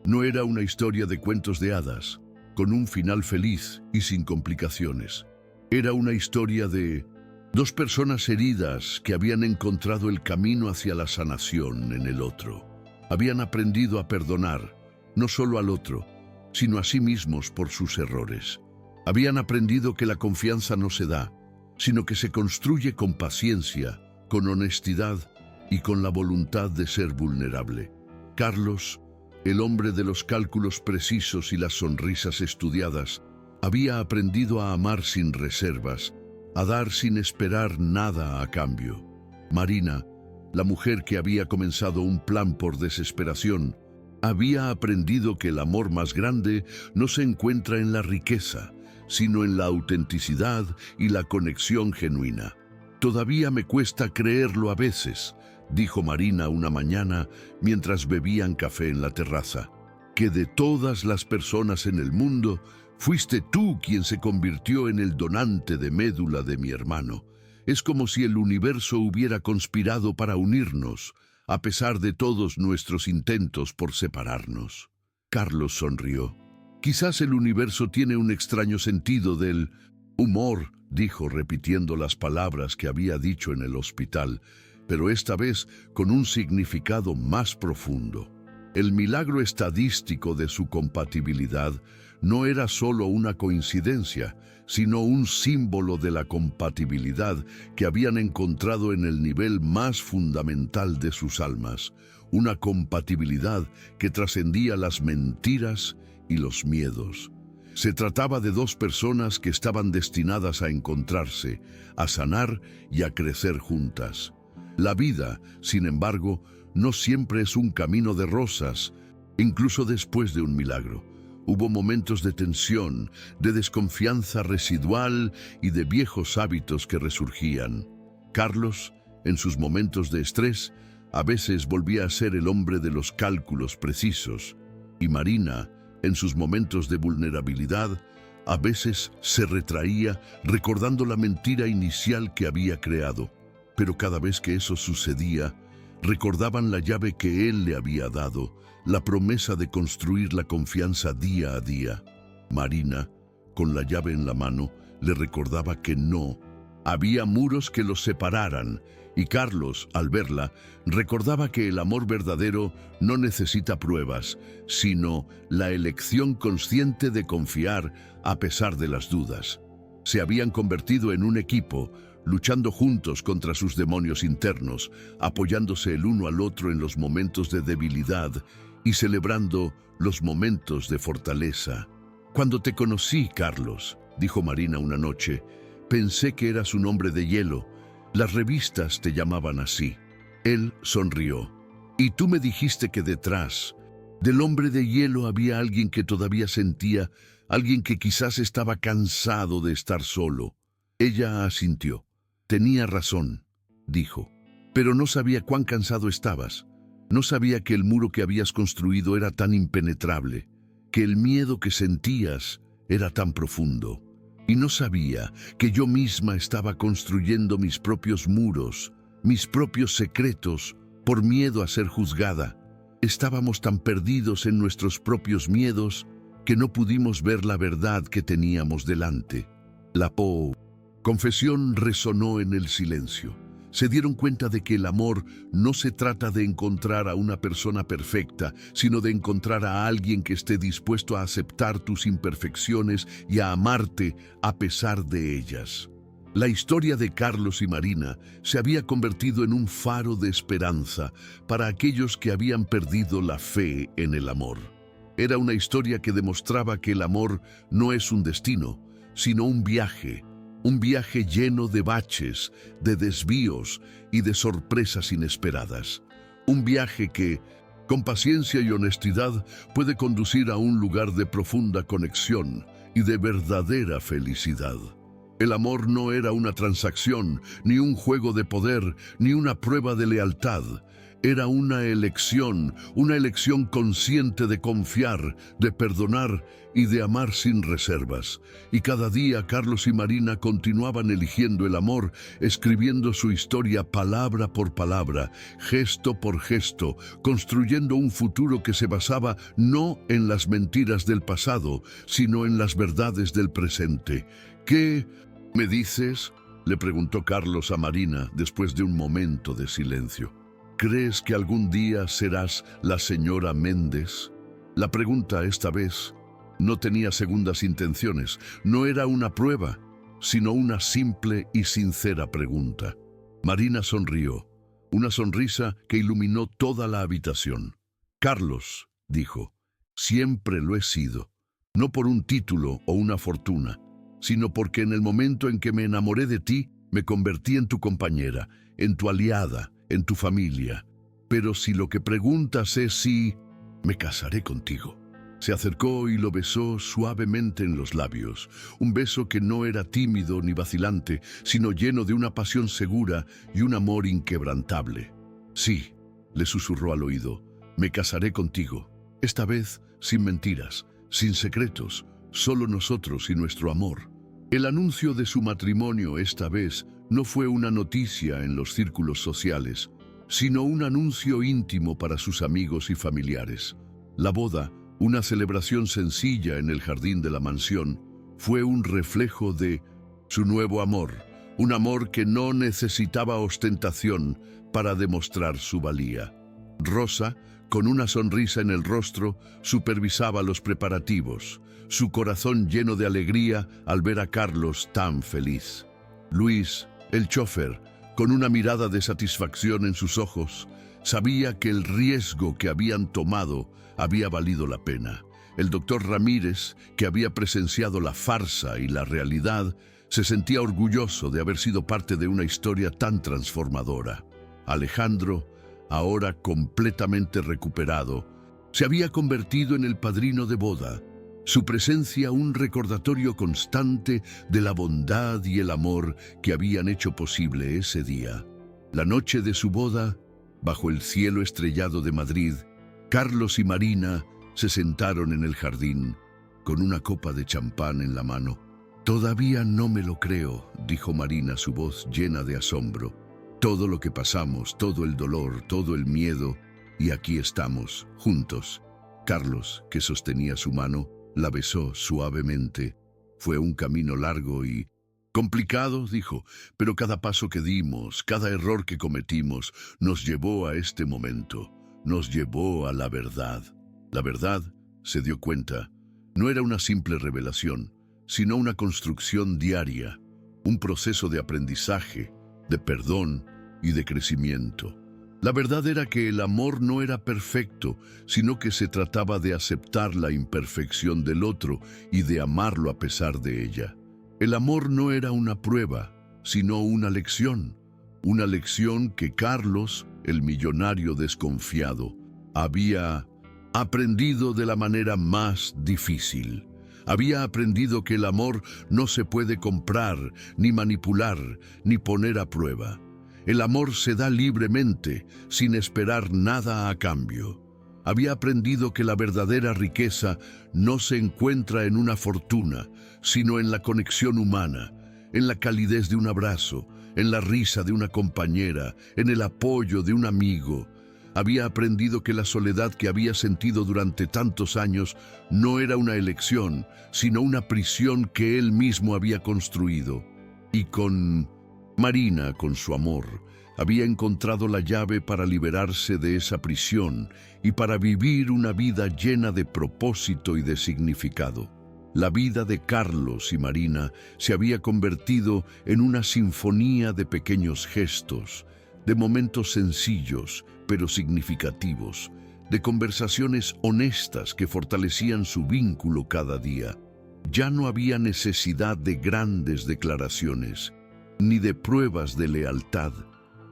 A: No era una historia de cuentos de hadas, con un final feliz y sin complicaciones. Era una historia de dos personas heridas que habían encontrado el camino hacia la sanación en el otro. Habían aprendido a perdonar, no solo al otro, sino a sí mismos por sus errores. Habían aprendido que la confianza no se da, sino que se construye con paciencia, con honestidad y con la voluntad de ser vulnerable. Carlos, el hombre de los cálculos precisos y las sonrisas estudiadas, había aprendido a amar sin reservas, a dar sin esperar nada a cambio. Marina, la mujer que había comenzado un plan por desesperación, había aprendido que el amor más grande no se encuentra en la riqueza, sino en la autenticidad y la conexión genuina. «Todavía me cuesta creerlo a veces», dijo Marina una mañana mientras bebían café en la terraza, «que de todas las personas en el mundo, fuiste tú quien se convirtió en el donante de médula de mi hermano. Es como si el universo hubiera conspirado para unirnos, a pesar de todos nuestros intentos por separarnos». Carlos sonrió. «Quizás el universo tiene un extraño sentido del humor», dijo repitiendo las palabras que había dicho en el hospital, pero esta vez con un significado más profundo. El milagro estadístico de su compatibilidad no era solo una coincidencia, sino un símbolo de la compatibilidad que habían encontrado en el nivel más fundamental de sus almas, una compatibilidad que trascendía las mentiras y los miedos. Se trataba de dos personas que estaban destinadas a encontrarse, a sanar y a crecer juntas. La vida, sin embargo, no siempre es un camino de rosas, incluso después de un milagro. Hubo momentos de tensión, de desconfianza residual y de viejos hábitos que resurgían. Carlos, en sus momentos de estrés, a veces volvía a ser el hombre de los cálculos precisos, y Marina, en sus momentos de vulnerabilidad, a veces se retraía recordando la mentira inicial que había creado. Pero cada vez que eso sucedía, recordaban la llave que él le había dado, la promesa de construir la confianza día a día. Marina, con la llave en la mano, le recordaba que no había muros que los separaran, y Carlos, al verla, recordaba que el amor verdadero no necesita pruebas, sino la elección consciente de confiar a pesar de las dudas. Se habían convertido en un equipo, luchando juntos contra sus demonios internos, apoyándose el uno al otro en los momentos de debilidad y celebrando los momentos de fortaleza. «Cuando te conocí, Carlos», dijo Marina una noche, «pensé que eras un hombre de hielo. Las revistas te llamaban así». Él sonrió. «Y tú me dijiste que detrás del hombre de hielo había alguien que todavía sentía, alguien que quizás estaba cansado de estar solo». Ella asintió. «Tenía razón», dijo, «pero no sabía cuán cansado estabas. No sabía que el muro que habías construido era tan impenetrable, que el miedo que sentías era tan profundo. Y no sabía que yo misma estaba construyendo mis propios muros, mis propios secretos, por miedo a ser juzgada. Estábamos tan perdidos en nuestros propios miedos que no pudimos ver la verdad que teníamos delante». La confesión resonó en el silencio. Se dieron cuenta de que el amor no se trata de encontrar a una persona perfecta, sino de encontrar a alguien que esté dispuesto a aceptar tus imperfecciones y a amarte a pesar de ellas. La historia de Carlos y Marina se había convertido en un faro de esperanza para aquellos que habían perdido la fe en el amor. Era una historia que demostraba que el amor no es un destino, sino un viaje lleno de baches, de desvíos y de sorpresas inesperadas. Un viaje que, con paciencia y honestidad, puede conducir a un lugar de profunda conexión y de verdadera felicidad. El amor no era una transacción, ni un juego de poder, ni una prueba de lealtad. Era una elección consciente de confiar, de perdonar y de amar sin reservas. Y cada día Carlos y Marina continuaban eligiendo el amor, escribiendo su historia palabra por palabra, gesto por gesto, construyendo un futuro que se basaba no en las mentiras del pasado, sino en las verdades del presente. «¿Qué me dices?», le preguntó Carlos a Marina después de un momento de silencio. ¿Crees que algún día serás la señora Méndez? La pregunta esta vez no tenía segundas intenciones, no era una prueba, sino una simple y sincera pregunta. Marina sonrió, una sonrisa que iluminó toda la habitación. Carlos, dijo, siempre lo he sido, no por un título o una fortuna, sino porque en el momento en que me enamoré de ti, me convertí en tu compañera, en tu aliada, en tu familia. Pero si lo que preguntas es si me casaré contigo. Se acercó y lo besó suavemente en los labios, un beso que no era tímido ni vacilante, sino lleno de una pasión segura y un amor inquebrantable. Sí, le susurró al oído, me casaré contigo, esta vez sin mentiras, sin secretos, solo nosotros y nuestro amor. El anuncio de su matrimonio esta vez no fue una noticia en los círculos sociales, sino un anuncio íntimo para sus amigos y familiares. La boda, una celebración sencilla en el jardín de la mansión, fue un reflejo de su nuevo amor, un amor que no necesitaba ostentación para demostrar su valía. Rosa, con una sonrisa en el rostro, supervisaba los preparativos, su corazón lleno de alegría al ver a Carlos tan feliz. Luis, el chofer, con una mirada de satisfacción en sus ojos, sabía que el riesgo que habían tomado había valido la pena. El doctor Ramírez, que había presenciado la farsa y la realidad, se sentía orgulloso de haber sido parte de una historia tan transformadora. Alejandro, ahora completamente recuperado, se había convertido en el padrino de boda, su presencia un recordatorio constante de la bondad y el amor que habían hecho posible ese día. La noche de su boda, bajo el cielo estrellado de Madrid, Carlos y Marina se sentaron en el jardín, con una copa de champán en la mano. «Todavía no me lo creo», dijo Marina, su voz llena de asombro. «Todo lo que pasamos, todo el dolor, todo el miedo, y aquí estamos, juntos». Carlos, que sostenía su mano, la besó suavemente. Fue un camino largo y complicado, dijo, pero cada paso que dimos, cada error que cometimos, nos llevó a este momento, nos llevó a la verdad. La verdad, se dio cuenta, no era una simple revelación, sino una construcción diaria, un proceso de aprendizaje, de perdón y de crecimiento. La verdad era que el amor no era perfecto, sino que se trataba de aceptar la imperfección del otro y de amarlo a pesar de ella. El amor no era una prueba, sino una lección que Carlos, el millonario desconfiado, había aprendido de la manera más difícil. Había aprendido que el amor no se puede comprar, ni manipular, ni poner a prueba. El amor se da libremente, sin esperar nada a cambio. Había aprendido que la verdadera riqueza no se encuentra en una fortuna, sino en la conexión humana, en la calidez de un abrazo, en la risa de una compañera, en el apoyo de un amigo. Había aprendido que la soledad que había sentido durante tantos años no era una elección, sino una prisión que él mismo había construido. Y con Marina, con su amor, había encontrado la llave para liberarse de esa prisión y para vivir una vida llena de propósito y de significado. La vida de Carlos y Marina se había convertido en una sinfonía de pequeños gestos, de momentos sencillos pero significativos, de conversaciones honestas que fortalecían su vínculo cada día. Ya no había necesidad de grandes declaraciones, ni de pruebas de lealtad,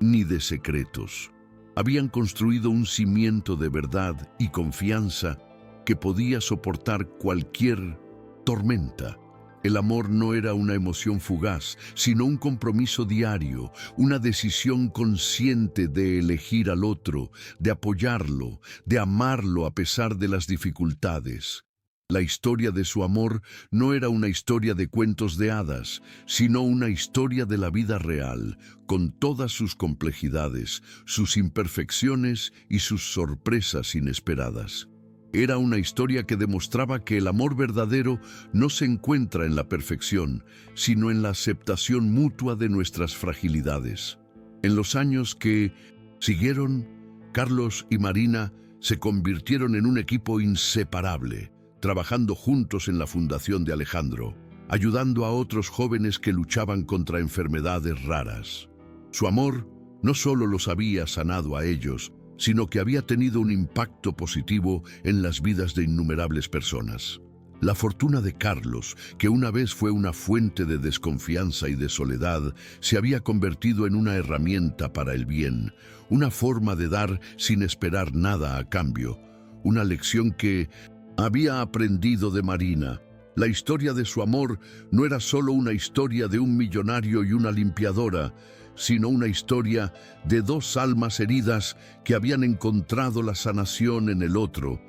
A: ni de secretos. Habían construido un cimiento de verdad y confianza que podía soportar cualquier tormenta. El amor no era una emoción fugaz, sino un compromiso diario, una decisión consciente de elegir al otro, de apoyarlo, de amarlo a pesar de las dificultades. La historia de su amor no era una historia de cuentos de hadas, sino una historia de la vida real, con todas sus complejidades, sus imperfecciones y sus sorpresas inesperadas. Era una historia que demostraba que el amor verdadero no se encuentra en la perfección, sino en la aceptación mutua de nuestras fragilidades. En los años que siguieron, Carlos y Marina se convirtieron en un equipo inseparable, trabajando juntos en la fundación de Alejandro, ayudando a otros jóvenes que luchaban contra enfermedades raras. Su amor no solo los había sanado a ellos, sino que había tenido un impacto positivo en las vidas de innumerables personas. La fortuna de Carlos, que una vez fue una fuente de desconfianza y de soledad, se había convertido en una herramienta para el bien, una forma de dar sin esperar nada a cambio, una lección que había aprendido de Marina. La historia de su amor no era solo una historia de un millonario y una limpiadora, sino una historia de dos almas heridas que habían encontrado la sanación en el otro,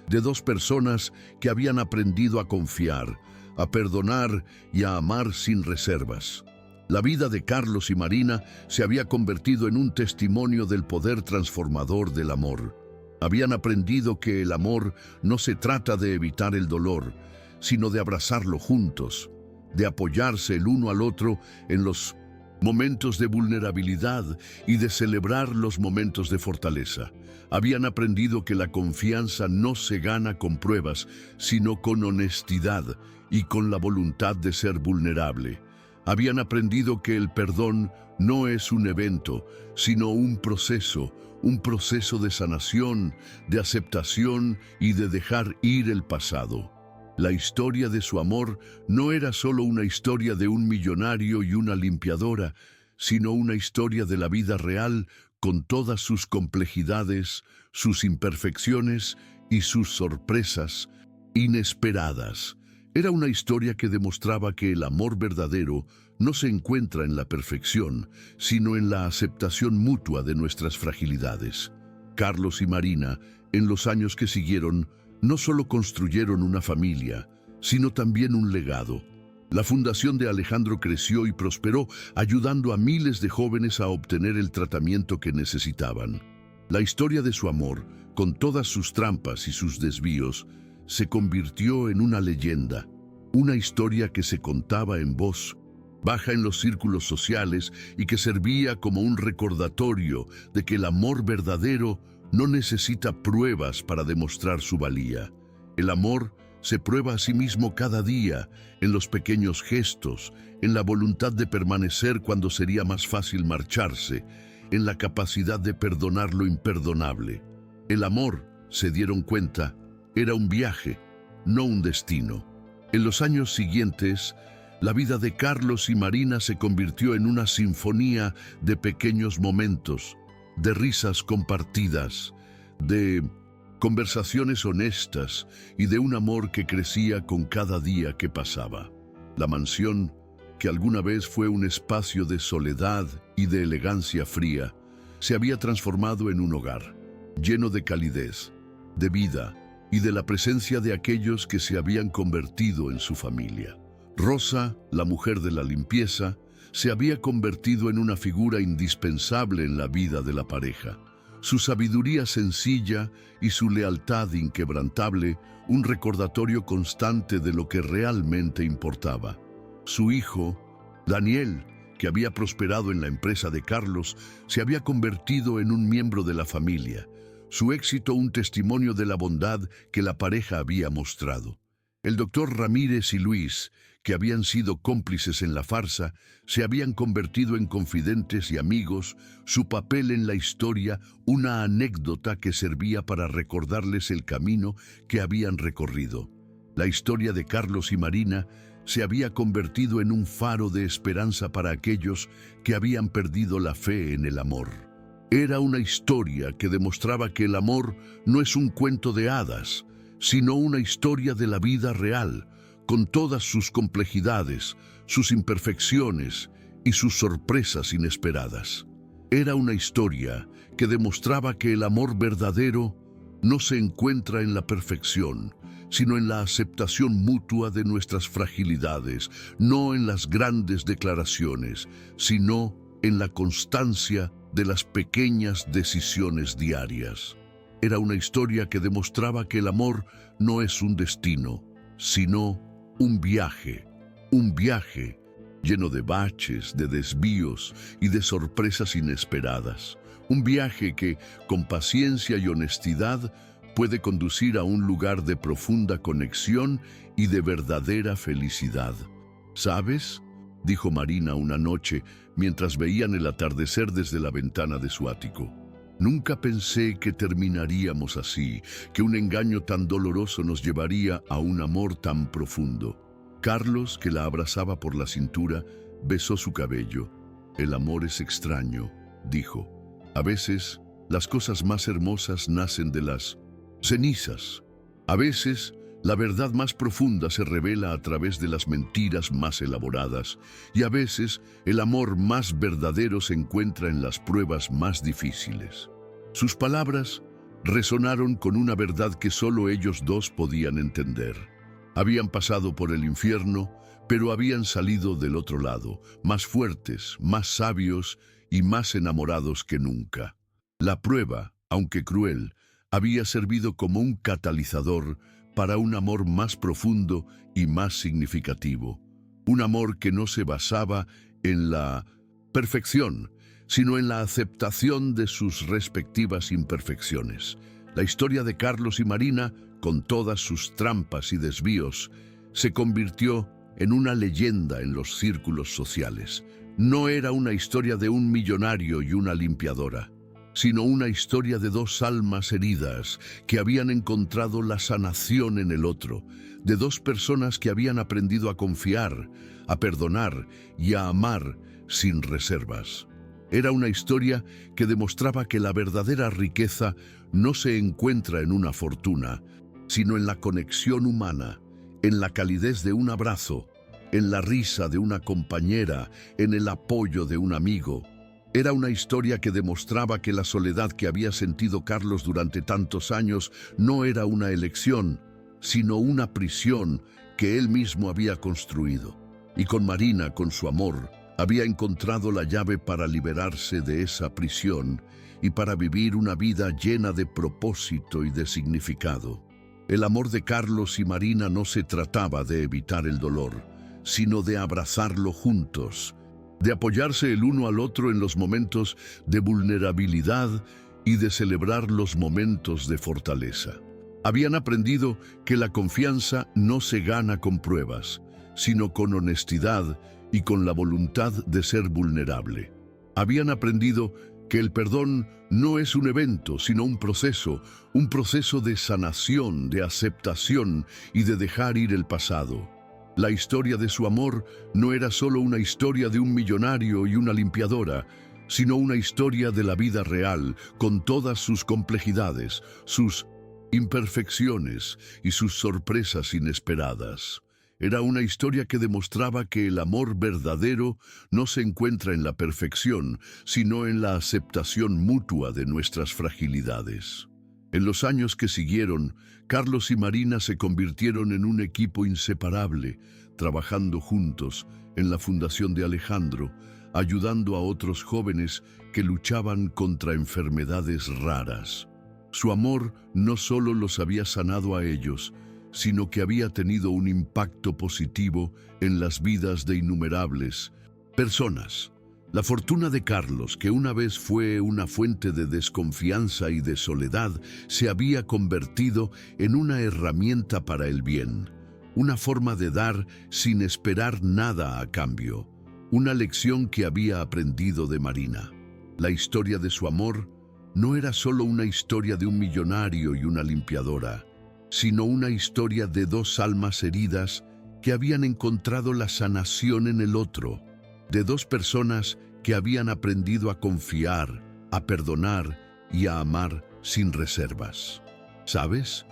A: de dos personas que habían aprendido a confiar, a perdonar y a amar sin reservas. La vida de Carlos y Marina se había convertido en un testimonio del poder transformador del amor. Habían aprendido que el amor no se trata de evitar el dolor, sino de abrazarlo juntos, de apoyarse el uno al otro en los momentos de vulnerabilidad y de celebrar los momentos de fortaleza. Habían aprendido que la confianza no se gana con pruebas, sino con honestidad y con la voluntad de ser vulnerable. Habían aprendido que el perdón no es un evento, sino un proceso de sanación, de aceptación y de dejar ir el pasado. La historia de su amor no era solo una historia de un millonario y una limpiadora, sino una historia de la vida real con todas sus complejidades, sus imperfecciones y sus sorpresas inesperadas. Era una historia que demostraba que el amor verdadero no se encuentra en la perfección, sino en la aceptación mutua de nuestras fragilidades. Carlos y Marina, en los años que siguieron, no solo construyeron una familia, sino también un legado. La fundación de Alejandro creció y prosperó, ayudando a miles de jóvenes a obtener el tratamiento que necesitaban. La historia de su amor, con todas sus trampas y sus desvíos, se convirtió en una leyenda, una historia que se contaba en voz baja en los círculos sociales y que servía como un recordatorio de que el amor verdadero no necesita pruebas para demostrar su valía. El amor se prueba a sí mismo cada día, en los pequeños gestos, en la voluntad de permanecer cuando sería más fácil marcharse, en la capacidad de perdonar lo imperdonable. El amor, se dieron cuenta, era un viaje, no un destino. En los años siguientes, la vida de Carlos y Marina se convirtió en una sinfonía de pequeños momentos, de risas compartidas, de conversaciones honestas y de un amor que crecía con cada día que pasaba. La mansión, que alguna vez fue un espacio de soledad y de elegancia fría, se había transformado en un hogar, lleno de calidez, de vida y de la presencia de aquellos que se habían convertido en su familia. Rosa, la mujer de la limpieza, se había convertido en una figura indispensable en la vida de la pareja. Su sabiduría sencilla y su lealtad inquebrantable, un recordatorio constante de lo que realmente importaba. Su hijo, Daniel, que había prosperado en la empresa de Carlos, se había convertido en un miembro de la familia. Su éxito un testimonio de la bondad que la pareja había mostrado. El doctor Ramírez y Luis, que habían sido cómplices en la farsa, se habían convertido en confidentes y amigos, su papel en la historia una anécdota que servía para recordarles el camino que habían recorrido. La historia de Carlos y Marina se había convertido en un faro de esperanza para aquellos que habían perdido la fe en el amor. Era una historia que demostraba que el amor no es un cuento de hadas, sino una historia de la vida real, con todas sus complejidades, sus imperfecciones y sus sorpresas inesperadas. Era una historia que demostraba que el amor verdadero no se encuentra en la perfección, sino en la aceptación mutua de nuestras fragilidades, no en las grandes declaraciones, sino en la constancia de las pequeñas decisiones diarias. Era una historia que demostraba que el amor no es un destino, sino un viaje lleno de baches, de desvíos y de sorpresas inesperadas. Un viaje que, con paciencia y honestidad, puede conducir a un lugar de profunda conexión y de verdadera felicidad. ¿Sabes?, dijo Marina una noche mientras veían el atardecer desde la ventana de su ático. Nunca pensé que terminaríamos así, que un engaño tan doloroso nos llevaría a un amor tan profundo. Carlos, que la abrazaba por la cintura, besó su cabello. El amor es extraño, dijo. A veces, las cosas más hermosas nacen de las cenizas. A veces, la verdad más profunda se revela a través de las mentiras más elaboradas, y a veces el amor más verdadero se encuentra en las pruebas más difíciles. Sus palabras resonaron con una verdad que solo ellos dos podían entender. Habían pasado por el infierno, pero habían salido del otro lado, más fuertes, más sabios y más enamorados que nunca. La prueba, aunque cruel, había servido como un catalizador para un amor más profundo y más significativo. Un amor que no se basaba en la perfección, sino en la aceptación de sus respectivas imperfecciones. La historia de Carlos y Marina, con todas sus trampas y desvíos, se convirtió en una leyenda en los círculos sociales. No era una historia de un millonario y una limpiadora, sino una historia de dos almas heridas que habían encontrado la sanación en el otro, de dos personas que habían aprendido a confiar, a perdonar y a amar sin reservas. Era una historia que demostraba que la verdadera riqueza no se encuentra en una fortuna, sino en la conexión humana, en la calidez de un abrazo, en la risa de una compañera, en el apoyo de un amigo. Era una historia que demostraba que la soledad que había sentido Carlos durante tantos años no era una elección, sino una prisión que él mismo había construido. Y con Marina, con su amor, había encontrado la llave para liberarse de esa prisión y para vivir una vida llena de propósito y de significado. El amor de Carlos y Marina no se trataba de evitar el dolor, sino de abrazarlo juntos, de apoyarse el uno al otro en los momentos de vulnerabilidad y de celebrar los momentos de fortaleza. Habían aprendido que la confianza no se gana con pruebas, sino con honestidad y con la voluntad de ser vulnerable. Habían aprendido que el perdón no es un evento, sino un proceso de sanación, de aceptación y de dejar ir el pasado. La historia de su amor no era solo una historia de un millonario y una limpiadora, sino una historia de la vida real, con todas sus complejidades, sus imperfecciones y sus sorpresas inesperadas. Era una historia que demostraba que el amor verdadero no se encuentra en la perfección, sino en la aceptación mutua de nuestras fragilidades. En los años que siguieron, Carlos y Marina se convirtieron en un equipo inseparable, trabajando juntos en la Fundación de Alejandro, ayudando a otros jóvenes que luchaban contra enfermedades raras. Su amor no solo los había sanado a ellos, sino que había tenido un impacto positivo en las vidas de innumerables personas. La fortuna de Carlos, que una vez fue una fuente de desconfianza y de soledad, se había convertido en una herramienta para el bien, una forma de dar sin esperar nada a cambio, una lección que había aprendido de Marina. La historia de su amor no era solo una historia de un millonario y una limpiadora, sino una historia de dos almas heridas que habían encontrado la sanación en el otro, de dos personas que habían aprendido a confiar, a perdonar y a amar sin reservas. ¿Sabes?,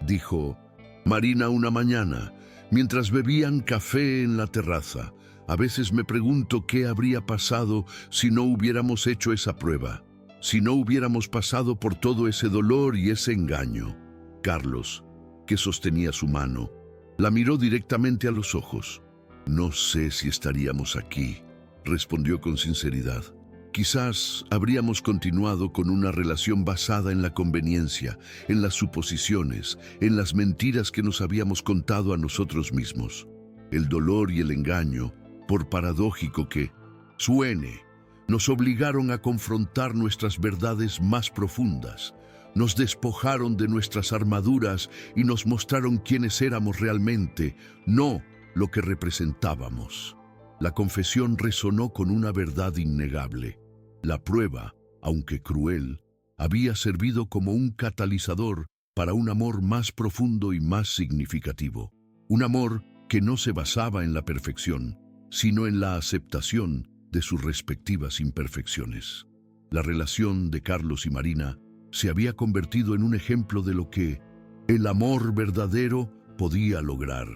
A: dijo Marina una mañana, mientras bebían café en la terraza. A veces me pregunto qué habría pasado si no hubiéramos hecho esa prueba, si no hubiéramos pasado por todo ese dolor y ese engaño. Carlos, que sostenía su mano, la miró directamente a los ojos. No sé si estaríamos aquí, respondió con sinceridad. Quizás habríamos continuado con una relación basada en la conveniencia, en las suposiciones, en las mentiras que nos habíamos contado a nosotros mismos. El dolor y el engaño, por paradójico que suene, Nos obligaron a confrontar nuestras verdades más profundas. Nos despojaron de nuestras armaduras y nos mostraron quiénes éramos realmente, no lo que representábamos. La confesión resonó con una verdad innegable. La prueba, aunque cruel, había servido como un catalizador para un amor más profundo y más significativo. Un amor que no se basaba en la perfección, sino en la aceptación de sus respectivas imperfecciones. La relación de Carlos y Marina se había convertido en un ejemplo de lo que el amor verdadero podía lograr.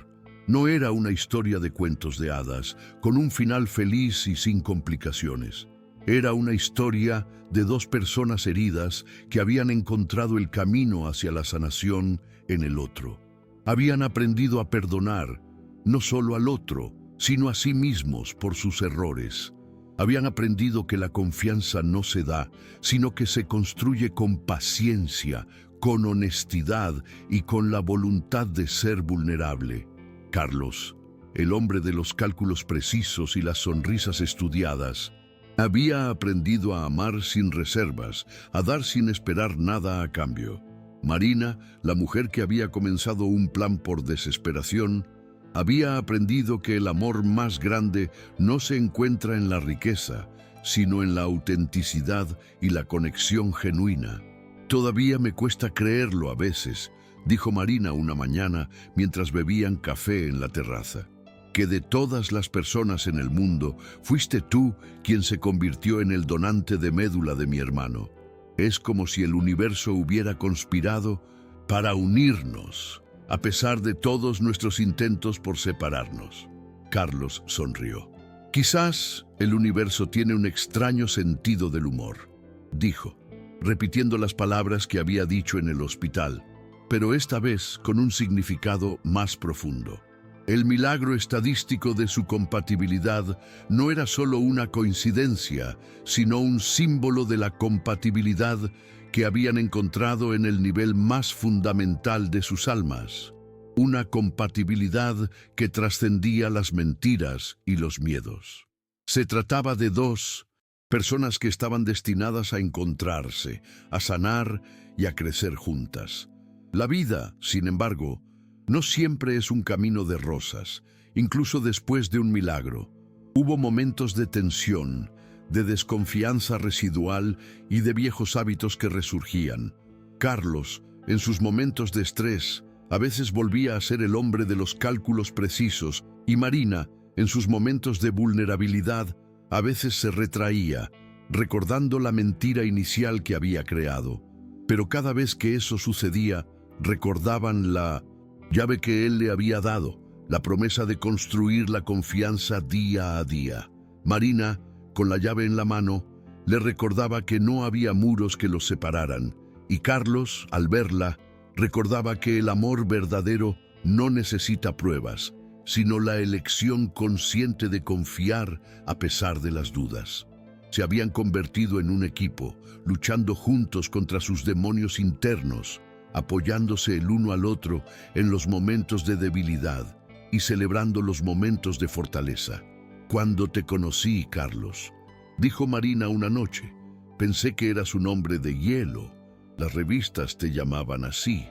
A: No era una historia de cuentos de hadas, con un final feliz y sin complicaciones. Era una historia de dos personas heridas que habían encontrado el camino hacia la sanación en el otro. Habían aprendido a perdonar, no solo al otro, sino a sí mismos por sus errores. Habían aprendido que la confianza no se da, sino que se construye con paciencia, con honestidad y con la voluntad de ser vulnerable. Carlos, el hombre de los cálculos precisos y las sonrisas estudiadas, había aprendido a amar sin reservas, a dar sin esperar nada a cambio. Marina, la mujer que había comenzado un plan por desesperación, había aprendido que el amor más grande no se encuentra en la riqueza, sino en la autenticidad y la conexión genuina. «Todavía me cuesta creerlo a veces», dijo Marina una mañana mientras bebían café en la terraza, «que de todas las personas en el mundo fuiste tú quien se convirtió en el donante de médula de mi hermano. Es como si el universo hubiera conspirado para unirnos, a pesar de todos nuestros intentos por separarnos». Carlos sonrió. «Quizás el universo tiene un extraño sentido del humor», dijo, repitiendo las palabras que había dicho en el hospital, pero esta vez con un significado más profundo. El milagro estadístico de su compatibilidad no era solo una coincidencia, sino un símbolo de la compatibilidad que habían encontrado en el nivel más fundamental de sus almas. Una compatibilidad que trascendía las mentiras y los miedos. Se trataba de dos personas que estaban destinadas a encontrarse, a sanar y a crecer juntas. La vida, sin embargo, no siempre es un camino de rosas, incluso después de un milagro. Hubo momentos de tensión, de desconfianza residual y de viejos hábitos que resurgían. Carlos, en sus momentos de estrés, a veces volvía a ser el hombre de los cálculos precisos, y Marina, en sus momentos de vulnerabilidad, a veces se retraía, recordando la mentira inicial que había creado. Pero cada vez que eso sucedía, recordaban la llave que él le había dado, la promesa de construir la confianza día a día. Marina, con la llave en la mano, le recordaba que no había muros que los separaran, y Carlos, al verla, recordaba que el amor verdadero no necesita pruebas, sino la elección consciente de confiar a pesar de las dudas. Se habían convertido en un equipo, luchando juntos contra sus demonios internos, apoyándose el uno al otro en los momentos de debilidad y celebrando los momentos de fortaleza. «Cuando te conocí, Carlos», dijo Marina una noche, «pensé que eras un hombre de hielo. Las revistas te llamaban así».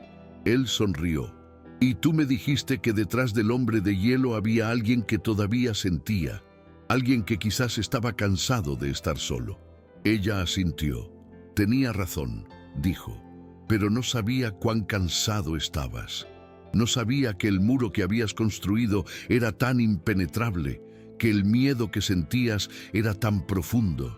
A: Él sonrió. «Y tú me dijiste que detrás del hombre de hielo había alguien que todavía sentía, alguien que quizás estaba cansado de estar solo». Ella asintió. «Tenía razón», dijo, «pero no sabía cuán cansado estabas. No sabía que el muro que habías construido era tan impenetrable, que el miedo que sentías era tan profundo.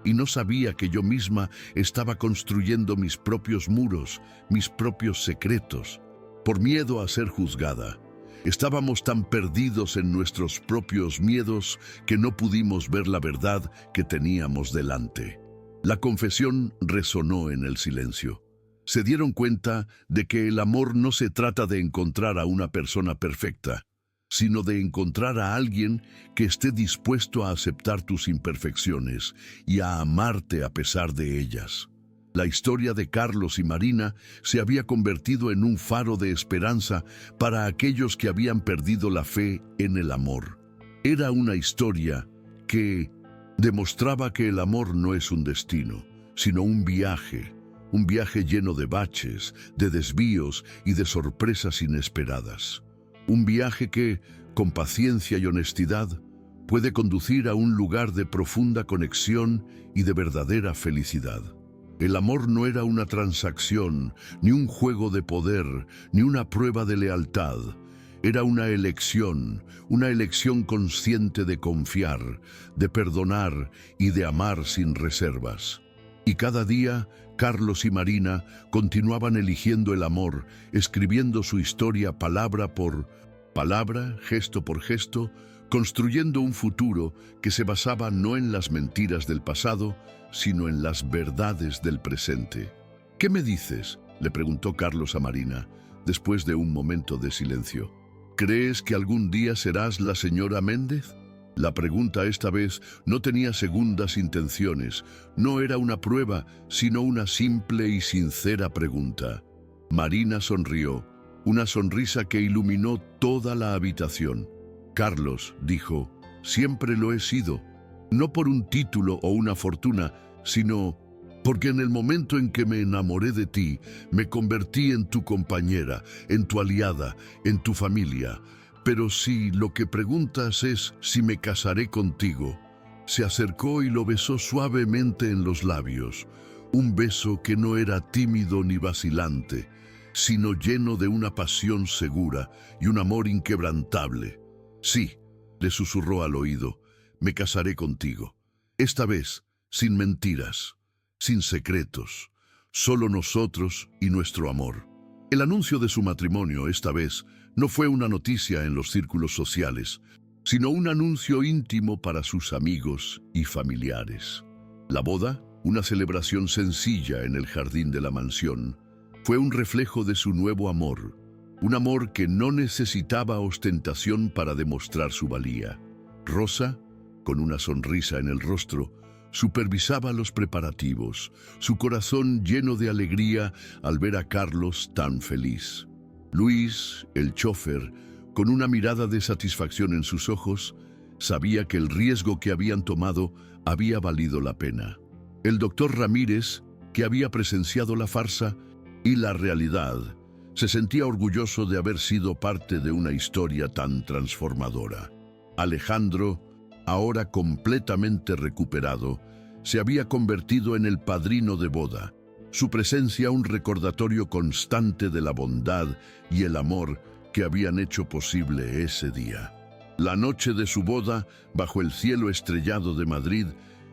A: Y no sabía que yo misma estaba construyendo mis propios muros, mis propios secretos, por miedo a ser juzgada. Estábamos tan perdidos en nuestros propios miedos que no pudimos ver la verdad que teníamos delante». La confesión resonó en el silencio. Se dieron cuenta de que el amor no se trata de encontrar a una persona perfecta, sino de encontrar a alguien que esté dispuesto a aceptar tus imperfecciones y a amarte a pesar de ellas. La historia de Carlos y Marina se había convertido en un faro de esperanza para aquellos que habían perdido la fe en el amor. Era una historia que Demostraba que el amor no es un destino, sino un viaje lleno de baches, de desvíos y de sorpresas inesperadas. Un viaje que, con paciencia y honestidad, puede conducir a un lugar de profunda conexión y de verdadera felicidad. El amor no era una transacción, ni un juego de poder, ni una prueba de lealtad. Era una elección consciente de confiar, de perdonar y de amar sin reservas. Y cada día, Carlos y Marina continuaban eligiendo el amor, escribiendo su historia palabra por palabra, gesto por gesto, construyendo un futuro que se basaba no en las mentiras del pasado, sino en las verdades del presente. ¿Qué me dices?, le preguntó Carlos a Marina, después de un momento de silencio. ¿Crees que algún día serás la señora Méndez? La pregunta esta vez no tenía segundas intenciones, no era una prueba, sino una simple y sincera pregunta. Marina sonrió, una sonrisa que iluminó toda la habitación. Carlos dijo, siempre lo he sido, no por un título o una fortuna, sino porque en el momento en que me enamoré de ti, me convertí en tu compañera, en tu aliada, en tu familia. Pero si lo que preguntas es si me casaré contigo, se acercó y lo besó suavemente en los labios, un beso que no era tímido ni vacilante, sino lleno de una pasión segura y un amor inquebrantable. Sí, le susurró al oído, me casaré contigo. Esta vez, sin mentiras, sin secretos, solo nosotros y nuestro amor. El anuncio de su matrimonio, esta vez, no fue una noticia en los círculos sociales, sino un anuncio íntimo para sus amigos y familiares. La boda, una celebración sencilla en el jardín de la mansión, fue un reflejo de su nuevo amor, un amor que no necesitaba ostentación para demostrar su valía. Rosa, con una sonrisa en el rostro, supervisaba los preparativos, su corazón lleno de alegría al ver a Carlos tan feliz. Luis, el chófer, con una mirada de satisfacción en sus ojos, sabía que el riesgo que habían tomado había valido la pena. El doctor Ramírez, que había presenciado la farsa y la realidad, se sentía orgulloso de haber sido parte de una historia tan transformadora. Alejandro, ahora completamente recuperado, se había convertido en el padrino de boda. Su presencia un recordatorio constante de la bondad y el amor que habían hecho posible ese día. La noche de su boda, bajo el cielo estrellado de Madrid,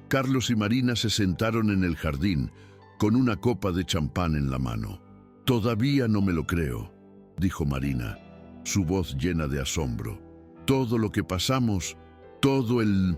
A: Carlos y Marina se sentaron en el jardín, con una copa de champán en la mano. «Todavía no me lo creo», dijo Marina, su voz llena de asombro. «Todo lo que pasamos, todo el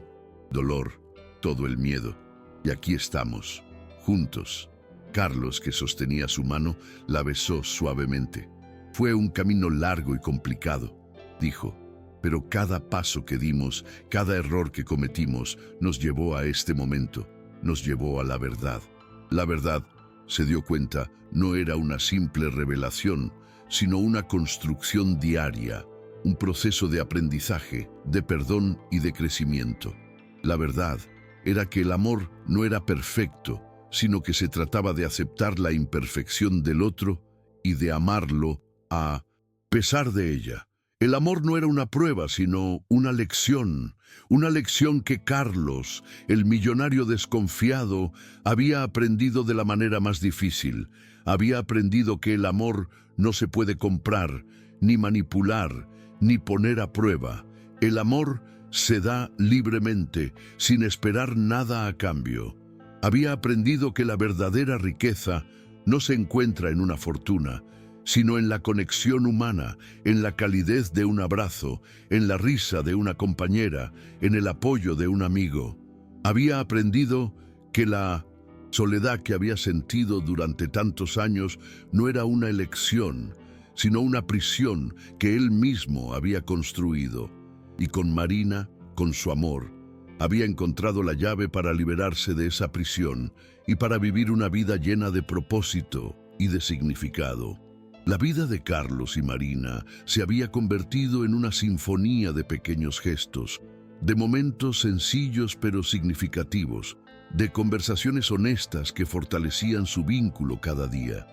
A: dolor, todo el miedo, y aquí estamos, juntos». Carlos, que sostenía su mano, la besó suavemente. «Fue un camino largo y complicado», dijo, «pero cada paso que dimos, cada error que cometimos, nos llevó a este momento, nos llevó a la verdad. La verdad, se dio cuenta, no era una simple revelación, sino una construcción diaria, un proceso de aprendizaje, de perdón y de crecimiento. La verdad era que el amor no era perfecto, sino que se trataba de aceptar la imperfección del otro y de amarlo a pesar de ella. El amor no era una prueba, sino una lección que Carlos, el millonario desconfiado, había aprendido de la manera más difícil. Había aprendido que el amor no se puede comprar, ni manipular, ni poner a prueba. El amor se da libremente, sin esperar nada a cambio. Había aprendido que la verdadera riqueza no se encuentra en una fortuna, sino en la conexión humana, en la calidez de un abrazo, en la risa de una compañera, en el apoyo de un amigo. Había aprendido que la soledad que había sentido durante tantos años no era una elección, sino una prisión que él mismo había construido. Y con Marina, con su amor, había encontrado la llave para liberarse de esa prisión y para vivir una vida llena de propósito y de significado. La vida de Carlos y Marina se había convertido en una sinfonía de pequeños gestos, de momentos sencillos pero significativos, de conversaciones honestas que fortalecían su vínculo cada día.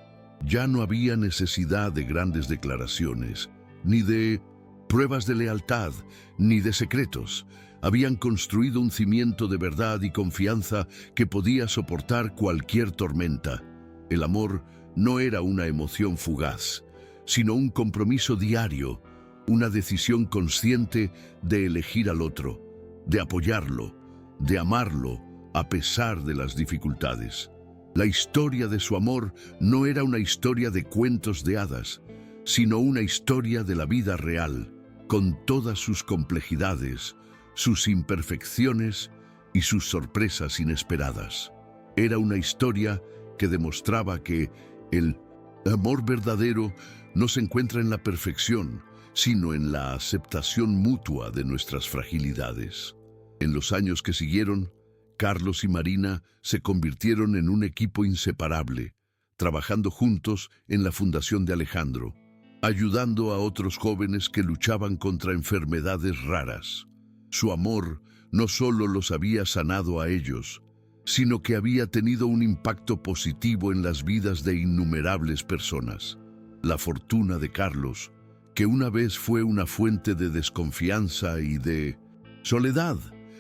A: Ya no había necesidad de grandes declaraciones, ni de pruebas de lealtad, ni de secretos. Habían construido un cimiento de verdad y confianza que podía soportar cualquier tormenta. El amor no era una emoción fugaz, sino un compromiso diario, una decisión consciente de elegir al otro, de apoyarlo, de amarlo a pesar de las dificultades. La historia de su amor no era una historia de cuentos de hadas, sino una historia de la vida real, con todas sus complejidades, sus imperfecciones y sus sorpresas inesperadas. Era una historia que demostraba que el amor verdadero no se encuentra en la perfección, sino en la aceptación mutua de nuestras fragilidades. En los años que siguieron, Carlos y Marina se convirtieron en un equipo inseparable, trabajando juntos en la Fundación de Alejandro, ayudando a otros jóvenes que luchaban contra enfermedades raras. Su amor no solo los había sanado a ellos, sino que había tenido un impacto positivo en las vidas de innumerables personas. La fortuna de Carlos, que una vez fue una fuente de desconfianza y de soledad,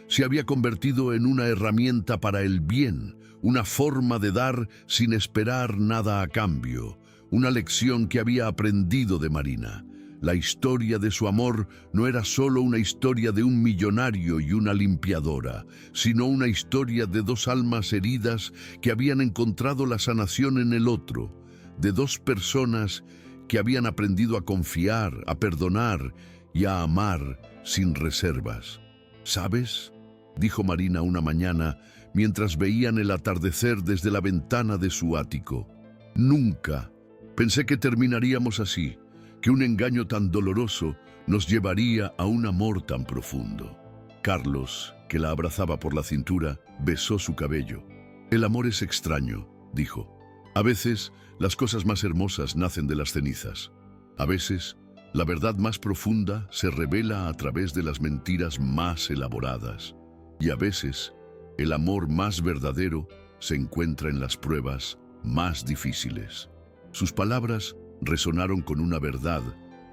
A: se había convertido en una herramienta para el bien, una forma de dar sin esperar nada a cambio, una lección que había aprendido de Marina. La historia de su amor no era solo una historia de un millonario y una limpiadora, sino una historia de dos almas heridas que habían encontrado la sanación en el otro, de dos personas que habían aprendido a confiar, a perdonar y a amar sin reservas. ¿Sabes?, dijo Marina una mañana mientras veían el atardecer desde la ventana de su ático. Nunca pensé que terminaríamos así, que un engaño tan doloroso nos llevaría a un amor tan profundo. Carlos, que la abrazaba por la cintura, besó su cabello. El amor es extraño, dijo. A veces, las cosas más hermosas nacen de las cenizas. A veces, la verdad más profunda se revela a través de las mentiras más elaboradas. Y a veces, el amor más verdadero se encuentra en las pruebas más difíciles. Sus palabras resonaron con una verdad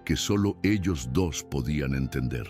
A: que solo ellos dos podían entender.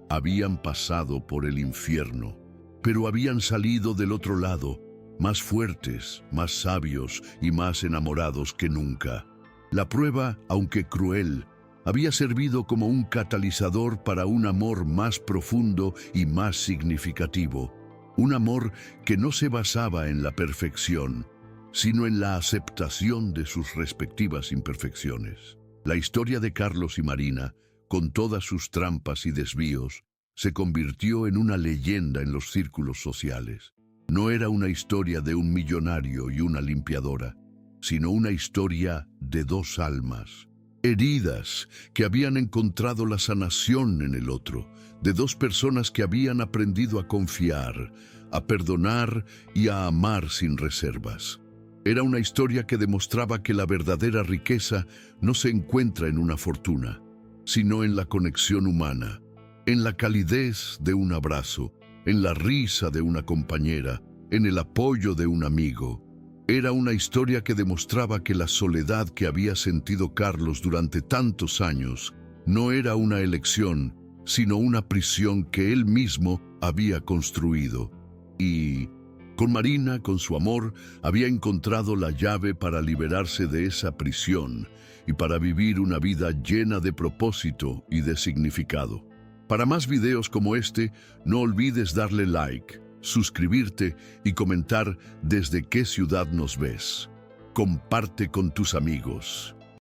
A: Habían pasado por el infierno, pero habían salido del otro lado, más fuertes, más sabios y más enamorados que nunca. La prueba, aunque cruel, había servido como un catalizador para un amor más profundo y más significativo. Un amor que no se basaba en la perfección, sino en la aceptación de sus respectivas imperfecciones. La historia de Carlos y Marina, con todas sus trampas y desvíos, se convirtió en una leyenda en los círculos sociales. No era una historia de un millonario y una limpiadora, sino una historia de dos almas, heridas que habían encontrado la sanación en el otro, de dos personas que habían aprendido a confiar, a perdonar y a amar sin reservas. Era una historia que demostraba que la verdadera riqueza no se encuentra en una fortuna, sino en la conexión humana, en la calidez de un abrazo, en la risa de una compañera, en el apoyo de un amigo. Era una historia que demostraba que la soledad que había sentido Carlos durante tantos años no era una elección, sino una prisión que él mismo había construido. Y con Marina, con su amor, había encontrado la llave para liberarse de esa prisión y para vivir una vida llena de propósito y de significado. Para más videos como este, no olvides darle like, suscribirte y comentar desde qué ciudad nos ves. Comparte con tus amigos.